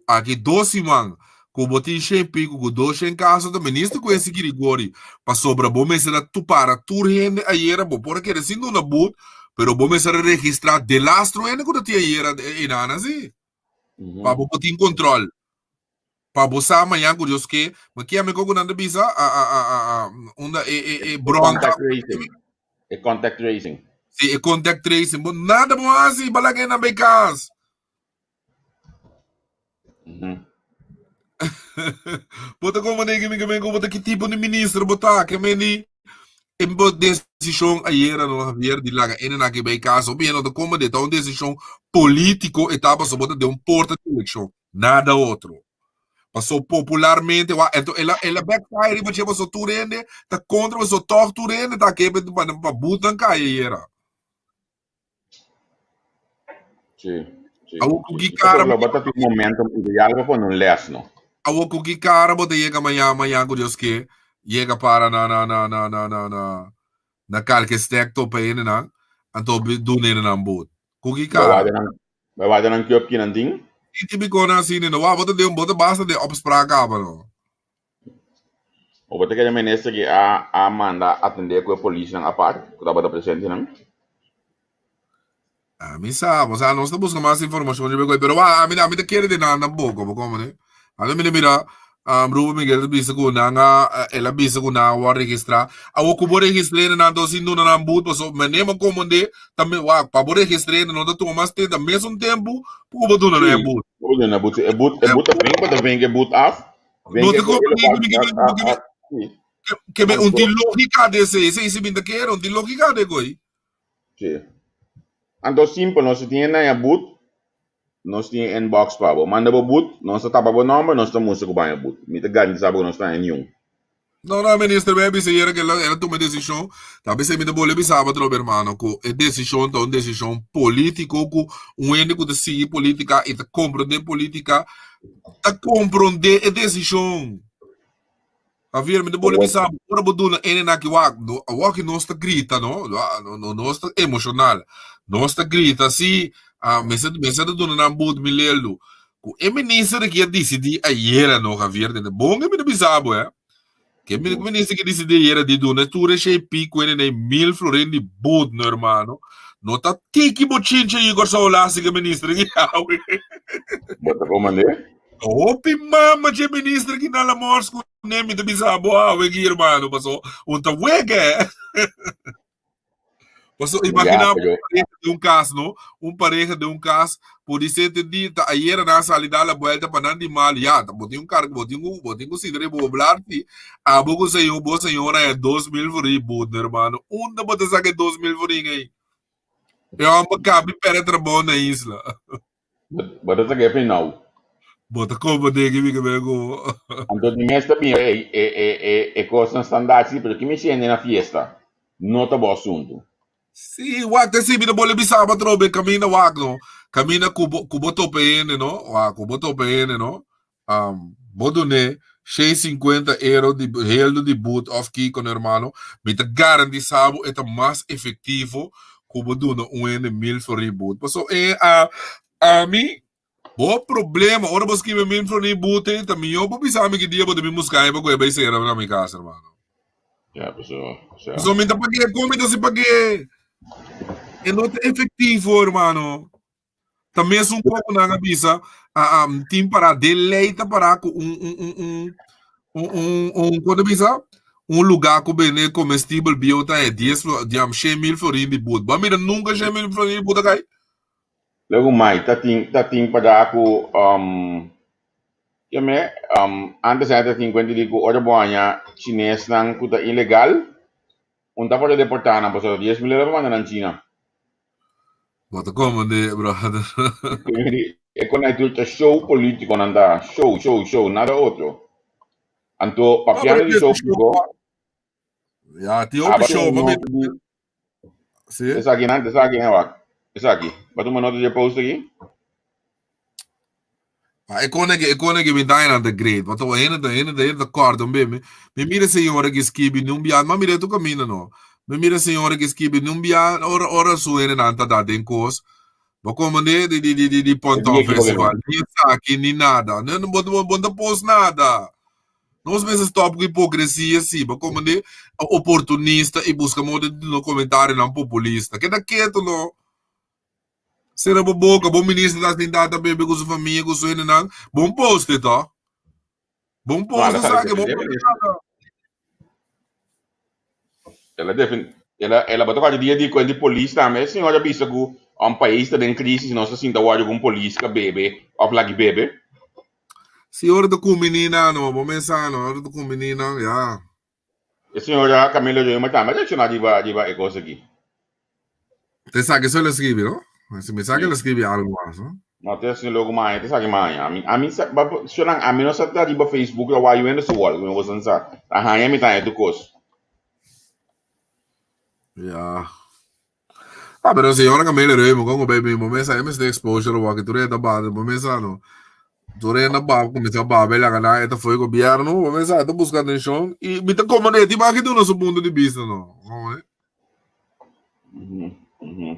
aqui doce man com botin sempre com dois em casa do ministro com esse grigori para sobra bom mas era tu para tu rende ayer bo por que resindo na boot pero bom mas era registrar de lastro ene quando tinha ayer e nada assim para botin controle para você amanhã curioso que mas que me cogo nanda bisa onda bronca Contact tracing sim contact tracing nada bom assim balaguei na becas Bota como ninguém me bota que tipo de ministro botar que me ni em decisão ayer no Javier de laga ene na que vai caso bem não como de uma decisão político etapa só bota de porta de eleição nada outro passou popularmente então ela backfire mas você turene tá contra você torturene tá que para botar cair sim Sí. Awo kugi Ito cara lo bata yung momentum ideal pa po nung less, no? awo kugi cara bote llega maya ko Dios que llega para na kalke stek to pa ina na anto dune na boot. Kugi cara. Bawada ng kiyop kinanding? Itibi ko na sinin na wa bote de bote basta de opspraka pa no. O bata kaya minister ki a manda atender ko polisi ng apart? Kuta bata presente ng? Misa, o sea, nós estamos buscando mais informação de coisa, pero a mim te quer de nada pouco, como né? A mim mira, Rubo Miguel bisa ko na nga ela bisa ko na wa registra. Awo ko bo registre na do sindo na nambut, so menema como de também wa pa bo registre no do mas te da mesmo tempo, po bo do na embut. O doon na boot. Boot a ving, bata ving ke boot af? No Ving te ke ko que me un Anto- di lógica de ese bin de quero, un di lógica de koi. Sí. Anto simple, no se tiene na boot, no se tiene inbox pa bo. Manda bo boot, no se tapa bo number, no se musa ko ba yung boot. Mita ganti sa bo no se na yung. No, minister, baby, se era que ela toma decisão, talvez se me debole bisava tro hermano, ko é decisão, então decisão político, ko um ende ko de política e te compreender política, te compreender a decisão. A ver, me debole bisava, ora boduna ene na que wak não está grita, não está emocional, não está grita, assim, me se dona na bud me lelo, ko é minister que decidi a era no a ver, de bom que me bisava, que ministro que decide era de dona, tu reche pico ele 1000 florin de bud no hermano, não tá tiki bochinche e gorsa ola se que ministro que Bata ko man de? Opi mama che ministro que na la morsco nemi de bisabo que hermano passou um ta wege passou imagina pero de um caso no pareja de um caso por ser de ta ayer na salida la vuelta para nandi mal ya ta botin cargo botin considere boblar ti a bogo senhora é 2000 fori bud hermano da bota saque 2000 fori aí eu amo cabe penetra bom na isla bata sa gefe now. bota como de que me go Anto di mesta bem coisa standard sim, pero que me siente na fiesta. Não tá bom assunto. Sì, guarda, sì, mi vuole bisaba trobe, camina wagno, camina kubo topene, no? Wa kubo topene, no? Bodune, 650 euro de heldo de boot of key con hermano, me te garanti sabo eta mais efetivo kubo duna uene 1000 for reboot. So, a mim, bo problema, ora vos kibe 1000 for reboot, também eu vou pensar que dia vou me buscar, vou ir ser na minha casa, hermano. Yeah, so. So, me te paguei, como te se paguei? É não é efetivo, hermano. Também é um pouco na cabeça, tem para deleita para quando bisa, lugar que bem comestível biota é 10 mil florin de bud. Mas mira, nunca 100 mil florin de bud cai. Logo mais, tá ting para ako yame antes era ting kwento di ko ora buanya chinês nang kuta ilegal. Unta para deportar na paso 10 mil euro manda na China. Bota como de brother. E con il show politico nanda, show, nada outro. Anto papiano di show pico. Ja, die open show, maar met zie je? Esa aqui, wak. Esa aqui. Batu mo nota de post aqui? Ik kon niet met aan de great, want we hele kort bem. Me mira senhora que esquibe num bian, mas mira tu caminho no. Me mira senhora que esquibe num bian, ora suene nanta da den cos. Mas como de Pontão Festival, nem aqui nem nada, não bota post nada. Nós mesmos stop com hipocrisia assim, mas como de oportunista e busca modo de no comentário não populista. Que quieto no. Será boca, bom ministro das tentadas bebê com sua família, com sua nang, bom post tá? Bom post, sabe? Bom Ela botou cada dia de coisa de polícia também. Senhora bisa que país está em crise, nós assim tá olhando com polícia que bebê, ou flag bebê. Senhora do com menina, não, vou pensar, não, hora do com menina, já. E senhora Camila João mas também já tinha diva coisa aqui. Você sabe que só ele escreve, não? Se me sabe que ele escreve algo mais, não? Não tem assim logo mais, tem sabe mais. A mim não sabe da diva Facebook, lá vai vendo sua, não vou pensar. A rainha me tá aí do curso. Ja. Ah, pero se ahora que me le remo, como baby, momento aí me exposure o que tu reta ba, momento ano. Tu reta ba, começa ba, bela kana, esta foi governo, momento aí, tô buscando atenção e me tá como né, tipo aqui do nosso ponto de vista, não. Não é?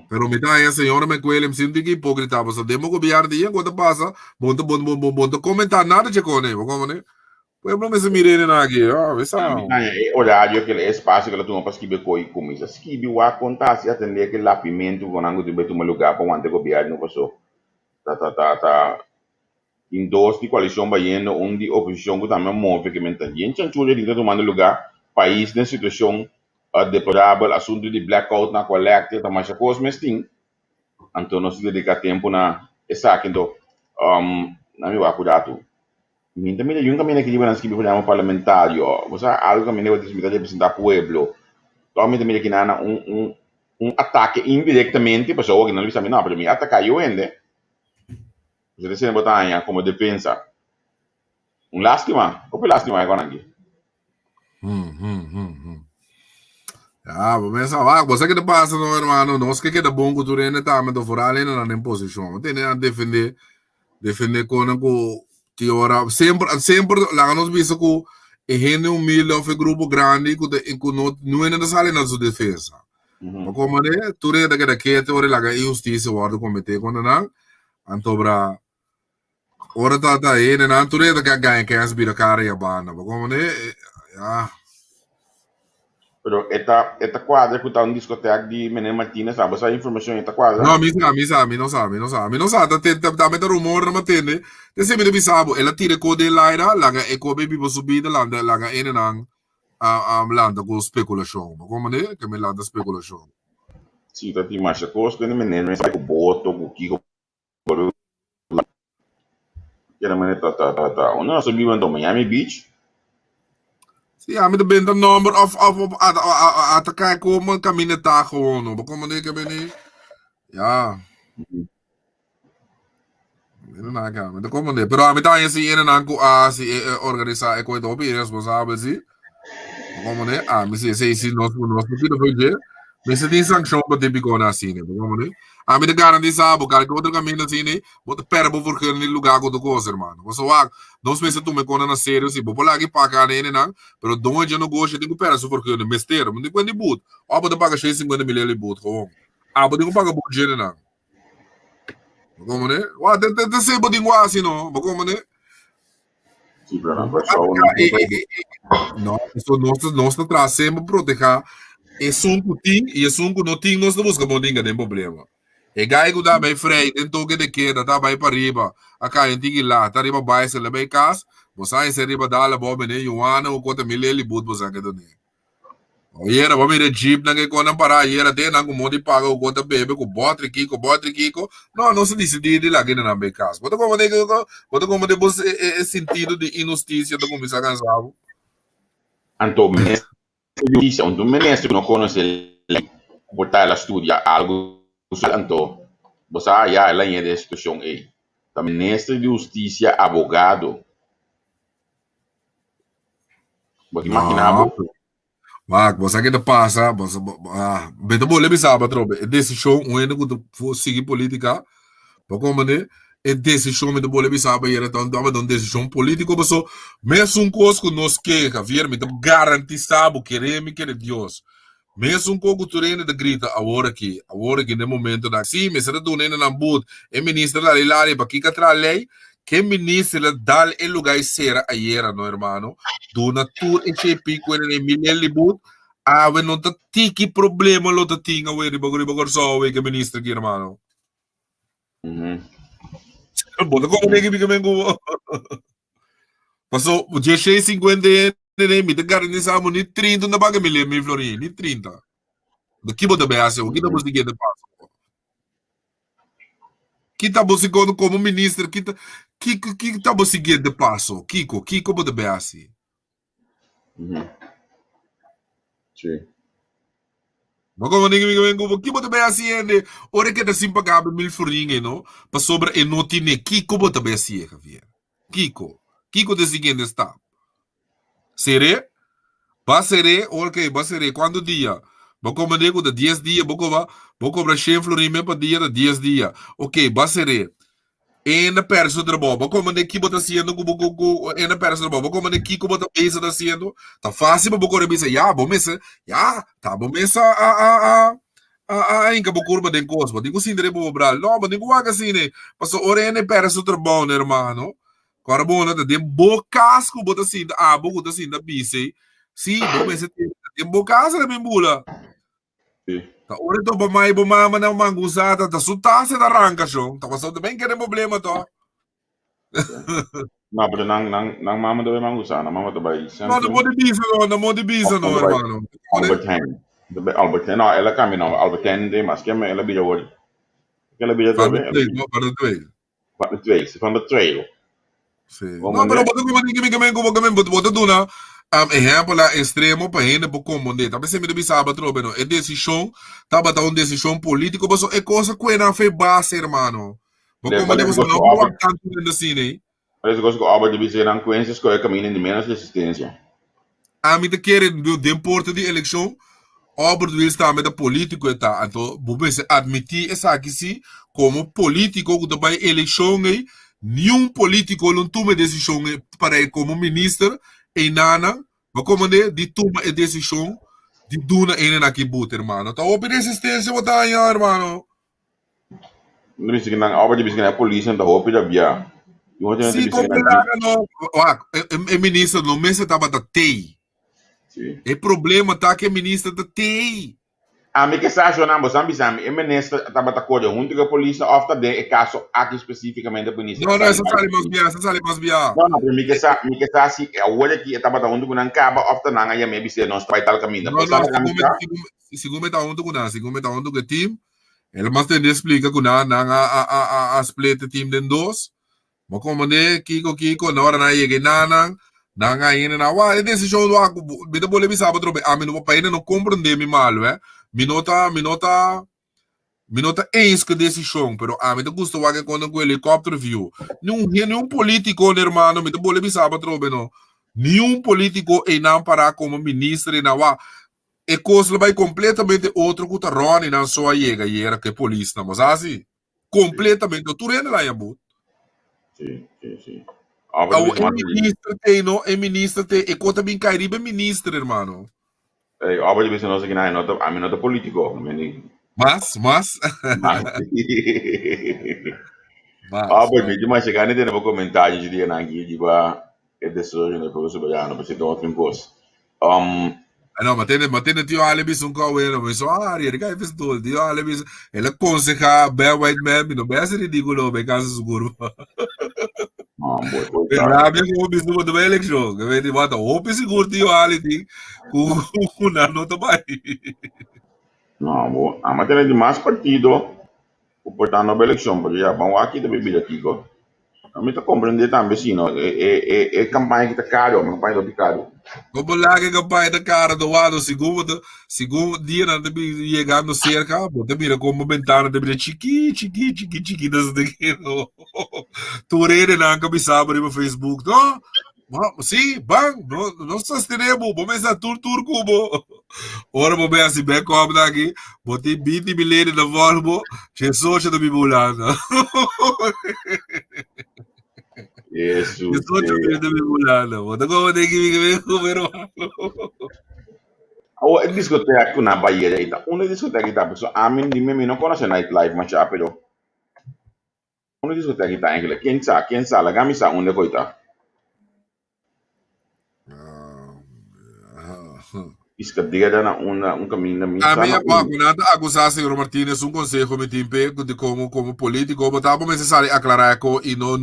Pero me tá aí a senhora me coelho, me sinto que hipócrita, você demo governo dia quando passa, bom comentar nada de cone, como né? Pueblo me se mire na aqui, ah, vê só. Horário, aquele espaço que ela toma para escrever coisa. Escrever o contar se atender aquele lapimento quando ango de beto lugar para onde o governo passou. Tá. Em dois de coalição baiano, onde a oposição que também move que mental. E em chanchulha de tomando lugar, país na situação deplorável, assunto de blackout na collecte, tá mais a coisa mas tem. Então nós dedicar tempo na essa aqui então, na meu cuidado. Minta mira yung kami nakikita ng programa parlamentaryo. Basta algo kami na representar pueblo. Totalmente mira kinana un ataque indirectamente, pues o que no lo sabe no, pero mi ataca yo ende. Pues deciden botanha como defensa. Un lástima, ¿cómo lástima con aquí? Ah, mas ah, você que passa, não, irmão, nós que é bom cultura ainda tá, mas tô fora ali na posição. Tem a defender com que ora sempre lá nós vimos que é gente humilde ou grupo grande que não é nada sale na sua defesa. Mas como né, tu é daqui até ora lá injustiça o ordem cometer quando não, antobra ora tá aí, né, não tu é daqui ganha que as bira cara e a banda, como né, ah. Pero esta quadra que está um discoteca de Menem Martínez, sabe essa informação esta quadra? Não, mi sabe, não tá metendo rumor na matende. Desse me do sabo, ela tira ko de laira, laga e ko baby bo subida landa, laga ene nang landa com especulação. Como né, que me landa especulação. Sim, tá tem mais coisa que Menem não sabe o boto, o Kiko, que era mané tá. Onde nós subimos do Miami Beach? Ja, met de bent een nummer of te kijken hoe mijn kabinet daar gewoon. Maar kom maar ik ben niet. Ja. Met de kom maar pero met aan je zie in een anko si organisa e coi dopo responsabile si. Kom maar ah, mi si nos pido fuje. Me se din sanction ba de bigona sine. Kom maar met de garantie sabo, cara que outro caminho sine, bota perbo porque no lugar com do coisa, irmão. Você vai, nós pensa tu me cona na sério, si, bo lá que paga nele não, pero donde eu não gosto de pera so porque no mesteiro, não tem boot. Ah, bota paga 50 milhões de boot, como. Ah, bota paga boot gene não. Como né? Wa de se bota igual assim não, como né? Sim, pero não, nós traz sempre proteger e sunco ting e sunco não ting nós não buscamos ninguém problema. E gai que dá bem frei, tem toque de queda, tá bem para riba. Acá em tigi lá, tá riba vai se leva cas, você aí se riba dá la bomba né, Joana ou conta milele bud você que doni. E era vamos ir jeep na que quando parar, e era tem na como de paga o conta bebe com botre kiko. Não se decide de lá que não bem cas. Bota como de você sentido de injustiça do começar cansado. Anto ministro dice, un ministro no conoce botar la estudia algo anto, você já ela em discussão aí. O ministro de Justiça, advogado. Você imaginava? Mas você que passa, bem bom lembrar sabe trobe, decisão um ano que seguir política, para como né, é decisão me bom lembrar sabe era tão decisão política, mas mesmo coisa que nós quer, ver me garantizado queremos que Deus. Mesmo com o turno da grita agora que no momento da sim, mas era do nene na bud, e ministro da lei para que tra lei, que ministro dá el lugar será ayer, no hermano, do na tour e chepi com ele milhão de bud, we não tá tiki problema lo tá tinga we bagor só we que ministro aqui, hermano. Bota como nem que fica bem com. Passou o dia 50 me te garantizamos ni 30 na baga milhão florin, ni 30. Do que bota bem assim, o que tá conseguindo passo? Que tá conseguindo como ministro, que tá conseguindo passo? Kiko bota bem assim. Sim. Mas como ninguém que bota bem assim, né? Ora que tá sim pagar mil florin, não? Para sobre e não tinha Kiko bota bem assim, Javier. Kiko de seguinte está. Seré? Va a ser, ok, va a ser, ¿cuándo día? Boko mande ko da 10 dias, boko bra shen florime pa dia da 10 dias. Ok, basere. Ena perso trabo, boko mande ki bota haciendo, boko ena perso trabo, boko mande ki ko bota pesa da haciendo. Tá fácil boko rebisa, ya, bomesa, ya, tá bomesa inka bokurba den cosmo. Digo sindre bo bral. No, mas digo waga sine. Paso orene perso trabo, hermano. Carbona da dem bocasco bota assim, bota assim da bise. Si, bomesa tem bocasa na membula. Sì. Ta ore to ba mai bo mama na mangusata, ta sutase da ranka sho. Ta paso de bem que problema to. No, pero nang mama dove mangusana, mama dove No, sempre. no mo di bisa no, hermano. Albert Heijn. Albert Heijn, no, ela cammina, Albert Heijn de mas che me ela bija word. Che la bija Van dove? de twee, no, van de twee. Van de trail, van de trail. Sí. Como No, pero de- boto como ni boto duna. Exemplo lá extremo para ainda por como de. Talvez se me deve saber trobe no. É decisão, tava tá uma decisão política, mas é coisa que não foi base, hermano. Bo como de você não pode tanto ainda assim, né? Parece que Albert de bija dan coinces que cammina de menos resistência. A mim te querem do importa de eleição, Albert wil estar met de político eta. Então, você admitir essa aqui sim, como político que vai eleição, nenhum político não toma decisão para ir como ministro e nada, mas como de toma a decisão de duna ene na kibuta, hermano. Então, houve resistência botar aí, hermano. Não bisa que nang Albert de bisa que na polícia da hope da bia. E ontem não Se bisa que como na. não, o ministro não me se tava da TEI. Sim. O problema tá que o ministro da TEI. A me que sa acho na moça ambisam, e ministro tava ta cor junto com a polícia after de e caso aqui especificamente a polícia. Não, essa sale mais bia. No, pero mi que sa si awole ki etaba ta hundu kunan kaba after nanga ya maybe se no strike tal camino. No, segundo tá onde kuna, segundo tá onde que team, ele mas tem explica kuna a split team den dos. Mas como né, Kiko na hora na yege nanga ina na wa, e desse show do aku, bida bole mi sabe trobe, a mino pa ina não compreende mi malo, minota eens que desse show, pero a mim te gusta waga quando com helicóptero view. Nenhum político, hermano, me te bole mi sabe trobe no. Nenhum político e não parar como ministro e na wa. E coisa vai completamente outro que tá Rony não só chega e era que polícia, mas assim, completamente tu rende lá yabu. Sim, sim, sim. É ministro tem e conta bem caribe ministro, hermano. Albert de bisa no se que na nota a mim nota político, Mas Albert de mais chegar nem tem no comentário de dia na aqui de ba é decisão do professor Baiano, para se dar outro imposto. não, mas tem tio Alebis um cauê, mas só área, ele cai fez tudo, tio Alebis, ele aconselha bem white man, não é assim ridículo, bem caso seguro. Rabi ko bisu do election, que vem de bota, o seguro tio Alebis, com na nota vai. Não, bom, a matéria de mais partido, o portanto na eleição, porque já vão aqui da bebida aqui, a mim tá compreender também, sim, não, é campanha que tá caro, uma campanha do caro. Como lá que campanha da cara do lado, segundo dia na de chegando cerca, bota mira como ventana de chiqui das daqui, tu rede na cabeça abre no Facebook, não? Sim, bang, não sostenemos, vamos começar tur cubo. Ora vamos ver assim, bem como daqui, botei 20 milhões na Volvo, c'è socio da Bibulana. Isso. C'è socio da Bibulana, bota como tem que ver, O discoteca com na Bahia aí tá. Uma discoteca tá, pessoal. A mim de mim não conhece nightlife, mas já pero. Uma discoteca tá ainda. Quem sabe, a camisa onde coita. Isca diga na caminho na minha. A minha quando acusar senhor Martínez um conselho me timpe de como político, mas tá bom necessário aclarar que e não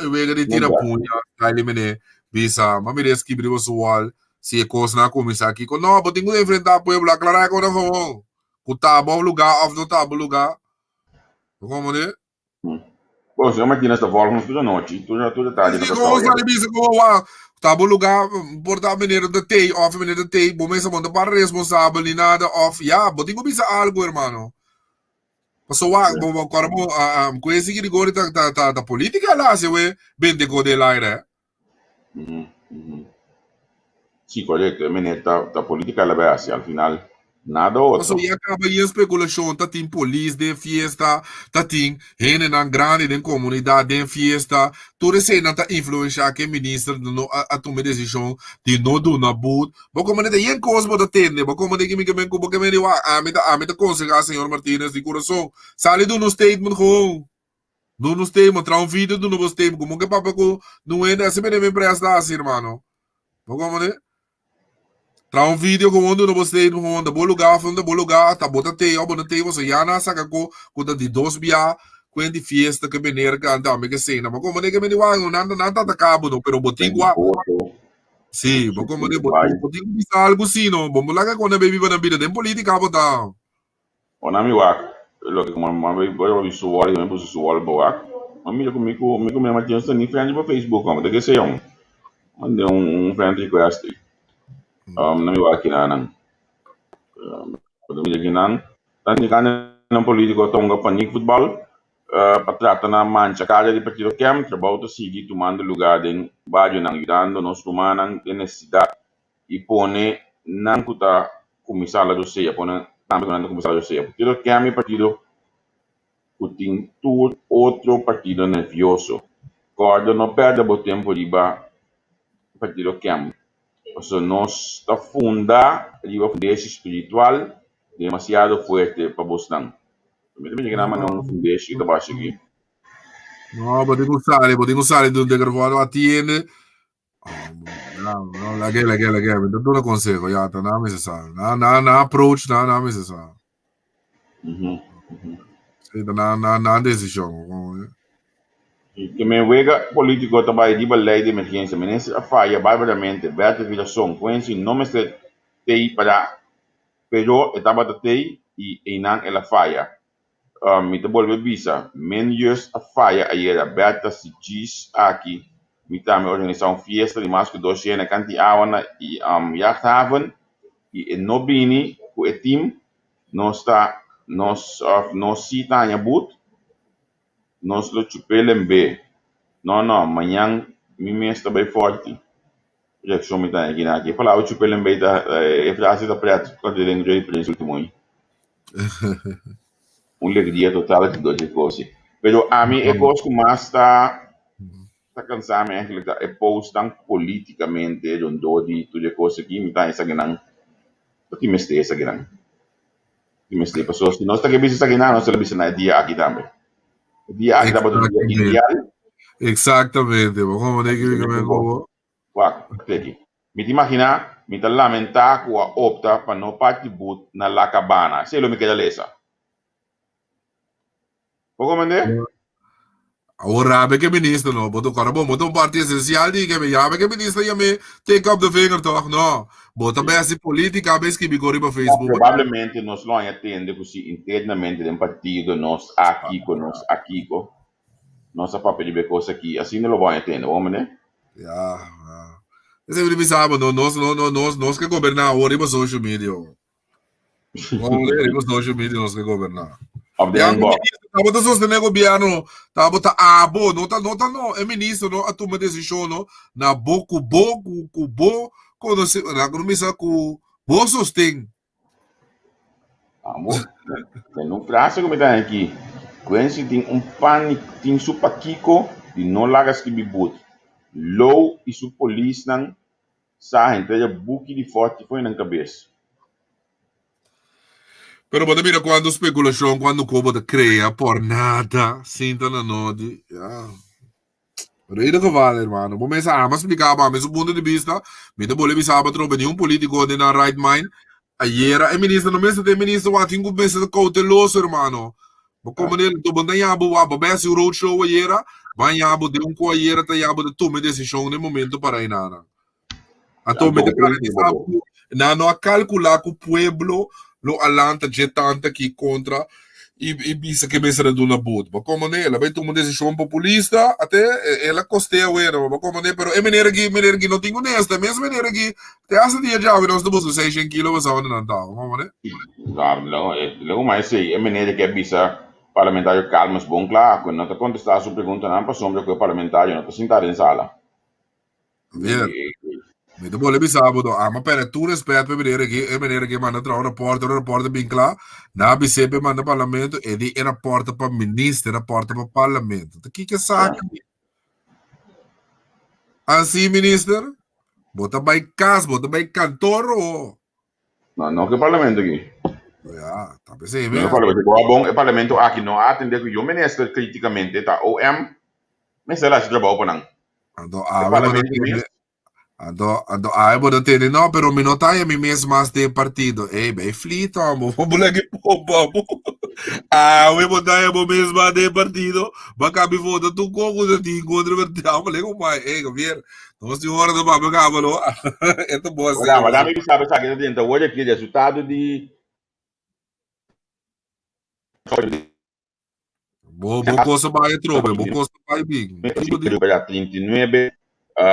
eu vejo de tira punha, tá eliminar visa, mas me diz que bribo sual, se é coisa na comissão aqui, não, mas tenho que enfrentar pueblo, aclarar que não vou. O tá bom lugar, off não tá bom lugar. Como né? Pô, senhor Martínez tá voltando toda noite, tu já tá ali. Coisa ali bisa como tá bom lugar, portar menino da TEI, off menino da TEI, bom mesmo manda para responsável nem nada off, já, mas tenho que bisa algo, hermano. So bom corpo coisa que rigor da política lá se we bem de code lá era. Sì, corretto, a me da politica la base al final Nada Mas outro. aí acaba aí a especulação, tá tem polícia de fiesta, tá tem gente na grande de comunidade de fiesta, tudo isso aí não tá influenciar que ministro a tomar decisão de não do na boot. Mas como não tem coisa para atender, mas como que me diwa, a me tá aconselhar senhor Martinez de coração, sale do no statement com no statement, tra um vídeo do no statement, como que papo com não é assim me empresta assim, irmão. Mas como né? Tra um vídeo com onde no você no onde bom lugar, fundo bom lugar, tá bota te, ó, bota te, você já na saca com de dos bia, com de fiesta que bener que anda, me que cena, mas como que me diwa, nada tá cabo no, pero botigua, Outro. sim, mas como de botigua bisa algo assim, no, vamos lá que quando baby na vida, tem política botar. Ona mi wak. Lo que como mami voy a visual y me puse visual boak. Mami yo comigo me matinho sta ni friend på Facebook como de que sei Mande friend request. Na mi wak kinanan. Quando me kinan. Tan ni kanan ng politiko tonga panik football. Patrata na mancha cada de partido camp, trabalho sigue tomando lugar em vários não ajudando nos tumanang de necessidade e pone não kuta comissário do CEA, pone também não comissário do CEA. Partido camp e partido kuting todo outro partido nervioso. Corda não perde o tempo riba partido camp. Então nós está funda riba fundência espiritual demasiado forte para Boston. Medyo que naman ng foundation ito ba sige. No, podemos usar donde grabaron atiende. No, la que, me dando un consejo, ya, está nada necesario. Nada approach, nada necesario. Sí, nada decisión. Que me wega político também de lei de emergência, mas a falha barbaramente, vertificação, coense não me se tei para, pero estava da tei e não ela falha. Me te volve visa, men just a falha ayer, aberta se diz aqui, me também organizar fiesta de mais que 200 canti awana e jachthaven e no bini com o team nós cita em boot nós lo chupelen b não amanhã me está bem forte já que me tá aqui falar o chupelen b da é frase da preto quando ele entrou em preço último aí alegria total de dois coisas pero a mim é coisa que mais está cansado eigenlijk dat é postam politicamente rondou de tudo coisa aqui me tá essa ganang que me está essa ganang que me está pessoas que nós está que bisa essa ganang nós bisa na dia aqui também dia aqui dá para ideal Exactamente, vamos a ver que me go. Wak, aqui me te imaginar me te lamentar que opta para não participar na La Cabana sei lo me queda lesa pouco mende Ahora be que ministro no, boto cara bom, boto parte essencial de que me llame que ministro ya me take up the finger toch no. Bota be assim política, be que me corre para Facebook. Provavelmente nós não entende que se internamente de partido nós aqui com nossa papel de coisa aqui, assim não vão entender, vamos né? Ya. Esse é o sabe, nós que governar agora para social media. Vamos ver, os social media nós que governar. Tava tá sustentando o governo, tava tá não, é ministro, não, a toma decisão, não, na boco, quando se, na comissão, com bom sustento. Amor, não frase como está aqui, quando tem pânico, tem supaquico, de não largas que bibut, low e su polícia não, sa entrega buque de forte foi na cabeça. Pero mira, quando especulação, quando como te cria por nada, sinta na nodi, ya. Pero ainda que vale, irmão. Vou começar a explicar para mim, do ponto de vista, me te boleh bisa para nenhum político de na right mind. Ayer, a ministro não mesmo tem ministro, o atingo pensa cauteloso, irmão. Como ele, tu banda yabo, o best roadshow ayer, vai yabo de co ayer, tá yabo de tomar decisão no momento para ir nada. Então, me te cara, não a calcular com o pueblo lo alanta jetanta aqui contra e bisa que mesra do na boot. Mas como ela vai tomar decisão populista, até ela costeia o era, mas como pero é maneira que não tem honesta, mesmo maneira que te asa dia já nós temos 600 quilos a não tá, como né? Logo mais sei, é maneira que bisa parlamentário calmas bom claro, quando não tá contestar a sua pergunta não para sombra que o parlamentário não tá sentado em sala. Ver. Me te boleh bisabo do. Ama pera tu respeito pe menere que manda tra rapporto bem claro. Na BCP manda parlamento e di rapporto para ministro, rapporto para parlamento. Tá que saca? Assim, ministro? Bota by cas, bota by cantor o No que parlamento aqui. ja, tá pensei, No né? parlamento. Bom, o parlamento aqui não atende que o ministro criticamente tá OM, mas ela se trabalha para não. Ando O ave parlamento boda mesmo. ando ave boda tene no, pero mi nota é mi mes mas de partido. Ei, bem flito, amo. Vamos que pomba. Ah, we boda é mo mes mas de partido. Baka mi voda tu coco de ti contra vertiamo le com mai. Ei, governo. Não se hora do babu cabalo. É tão bom assim. Olha, me sabe que dentro hoje aqui resultado de Bo coisa vai trobe, bo coisa vai big. Tudo de 39,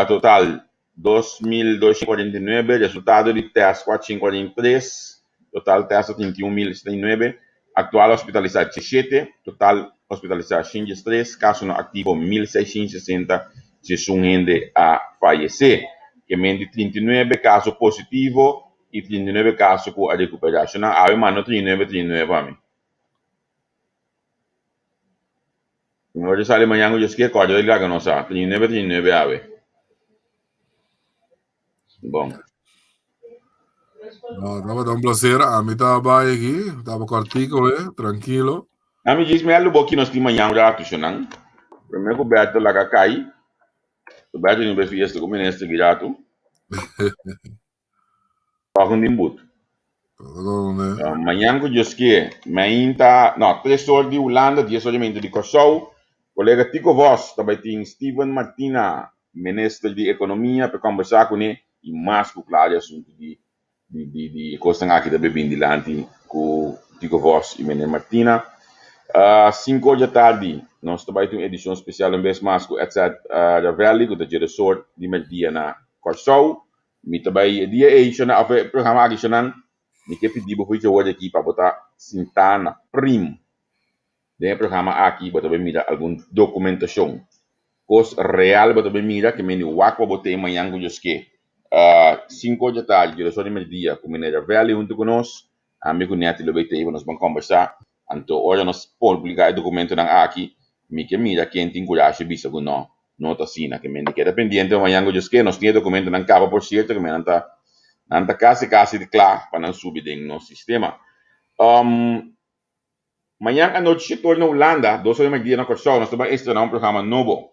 total 2.249, resultado de teste 443, total teste 31.039, actual hospitalizado 17, total hospitalizado 3, caso no activo 1.660, se são gente a falecer, que mente 39 casos positivos e 39 casos com a recuperação. Aí, mano, 39 para mim. Hoje sale amanhã eu esqueci código ele lá não sabe 39 ave. Bom. No, tava um prazer. A mim tava aqui, tava cortico, tranquilo. A mim diz me alu boki nós tínhamos amanhã já tu chonan. Primeiro que o Beto lá cai. O Beto não vai este como neste girato. Para um dimbuto. Amanhã que eu esqueci, mainta, não, 3 horas de Holanda, 10 horas de Kosovo. Colega Tico Vos, também tem Steven Martina, ministro de Economia, para conversar com ele e mais claro assunto de coisa aqui da Bebindilante com Tico Vos e Menezes Martina. 5 horas da tarde, nós também temos uma edição especial em vez mais com da Valley, com o diretor de Merdia na Kosovo. E também dia o programa aqui e que pedir para você hoje aqui para botar Sintana Prim. Dentro do programa aqui, para mira alguma documentação. Coisa real, para mira que me wako botei amanhã com os que 5 da tarde, direção de meio-dia, com o Mineira Valley junto conosco, amigo Neto e Lebeitei, nós vamos conversar. Então, hoje nós publicar o documento aqui, me que mira quem tem coragem de vista com nós, nota assim, que me queda pendiente amanhã com os que nós temos documento na capa, por certo, que me não está quase de claro para não subir dentro do nosso sistema. Amanhã à noite, torna Holanda, 2 horas da manhã na Kosovo, nós vamos estrenar programa novo.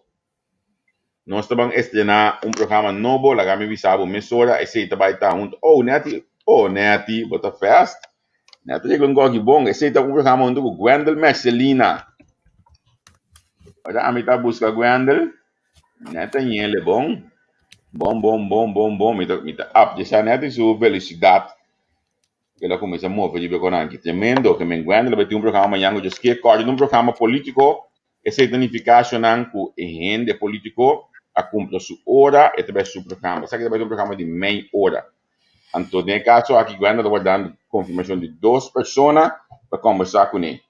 Nós vamos estrenar programa novo, lá me avisava, emissora, esse vai estar junto. Neti, bota fest. Neti, eu não gosto de bom, esse está programa junto com Gwendel Messelina. Olha, a mim está buscando Gwendel. Neti, ele é bom. Bom. Me está up, Neti, sua felicidade. Ela começa a mover de beconante. Tremendo, que me engano, ela vai ter programa amanhã, eu disse que é programa político, essa identificação com o gente político, a cumprir sua hora, e também seu programa. Sabe que vai ter programa de meia hora. Então, nesse caso, aqui, Gwenda, eu vou dar confirmação de 2 pessoas para conversar com ele.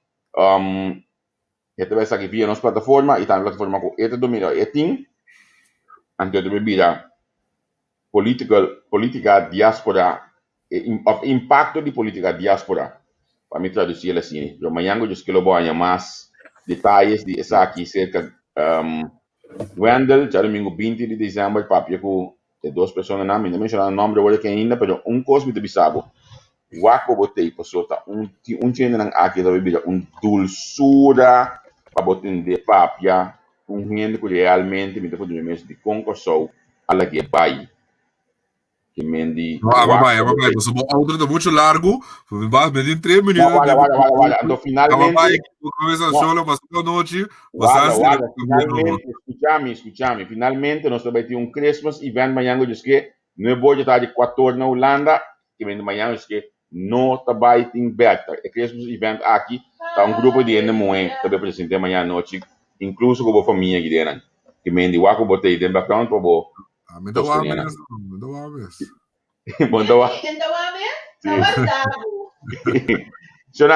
E também aqui via nossa plataforma, e também a plataforma com ele domina e tem. Então, eu vira política diáspora, impacto de política diáspora. Para me traduzir assim, eu amanhã eu disse que eu vou ganhar mais detalhes de essa aqui cerca Wendell, já domingo 20 de dezembro, papi com 2 pessoas na minha, não mencionar o nome de hoje ainda, mas coisa me bisabo. Wako botei pessoa tinha nang aqui da bebida dulçura para botar de papia, gente que realmente me depois do mês de concurso, ala que vai. Vai, você vai outro de muito largo, vai medir 3 minutos. Olha, então finalmente. Vai, começa a chorar, mas toda noite, escúchame, finalmente nós vamos ter Christmas event amanhã, eu disse que não é bom de estar de 14 na Holanda, que vem amanhã, eu disse que não está bem better. É Christmas event aqui, está grupo de NMOE, também presente amanhã à noite, incluso com a família aqui dentro, que vem de Waco, botei de background para o me dá uma vez. Bom, então,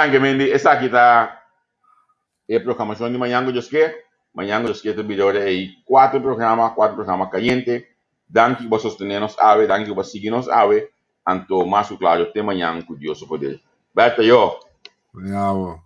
que mendi, essa aqui tá a programação de amanhã, eu disse que amanhã eu disse que o vídeo é 4 programas calientes, Danke por sostenernos ave, danke por seguirnos ave, anto más claro tema yang cu Dios poder. Beta yo. Bravo.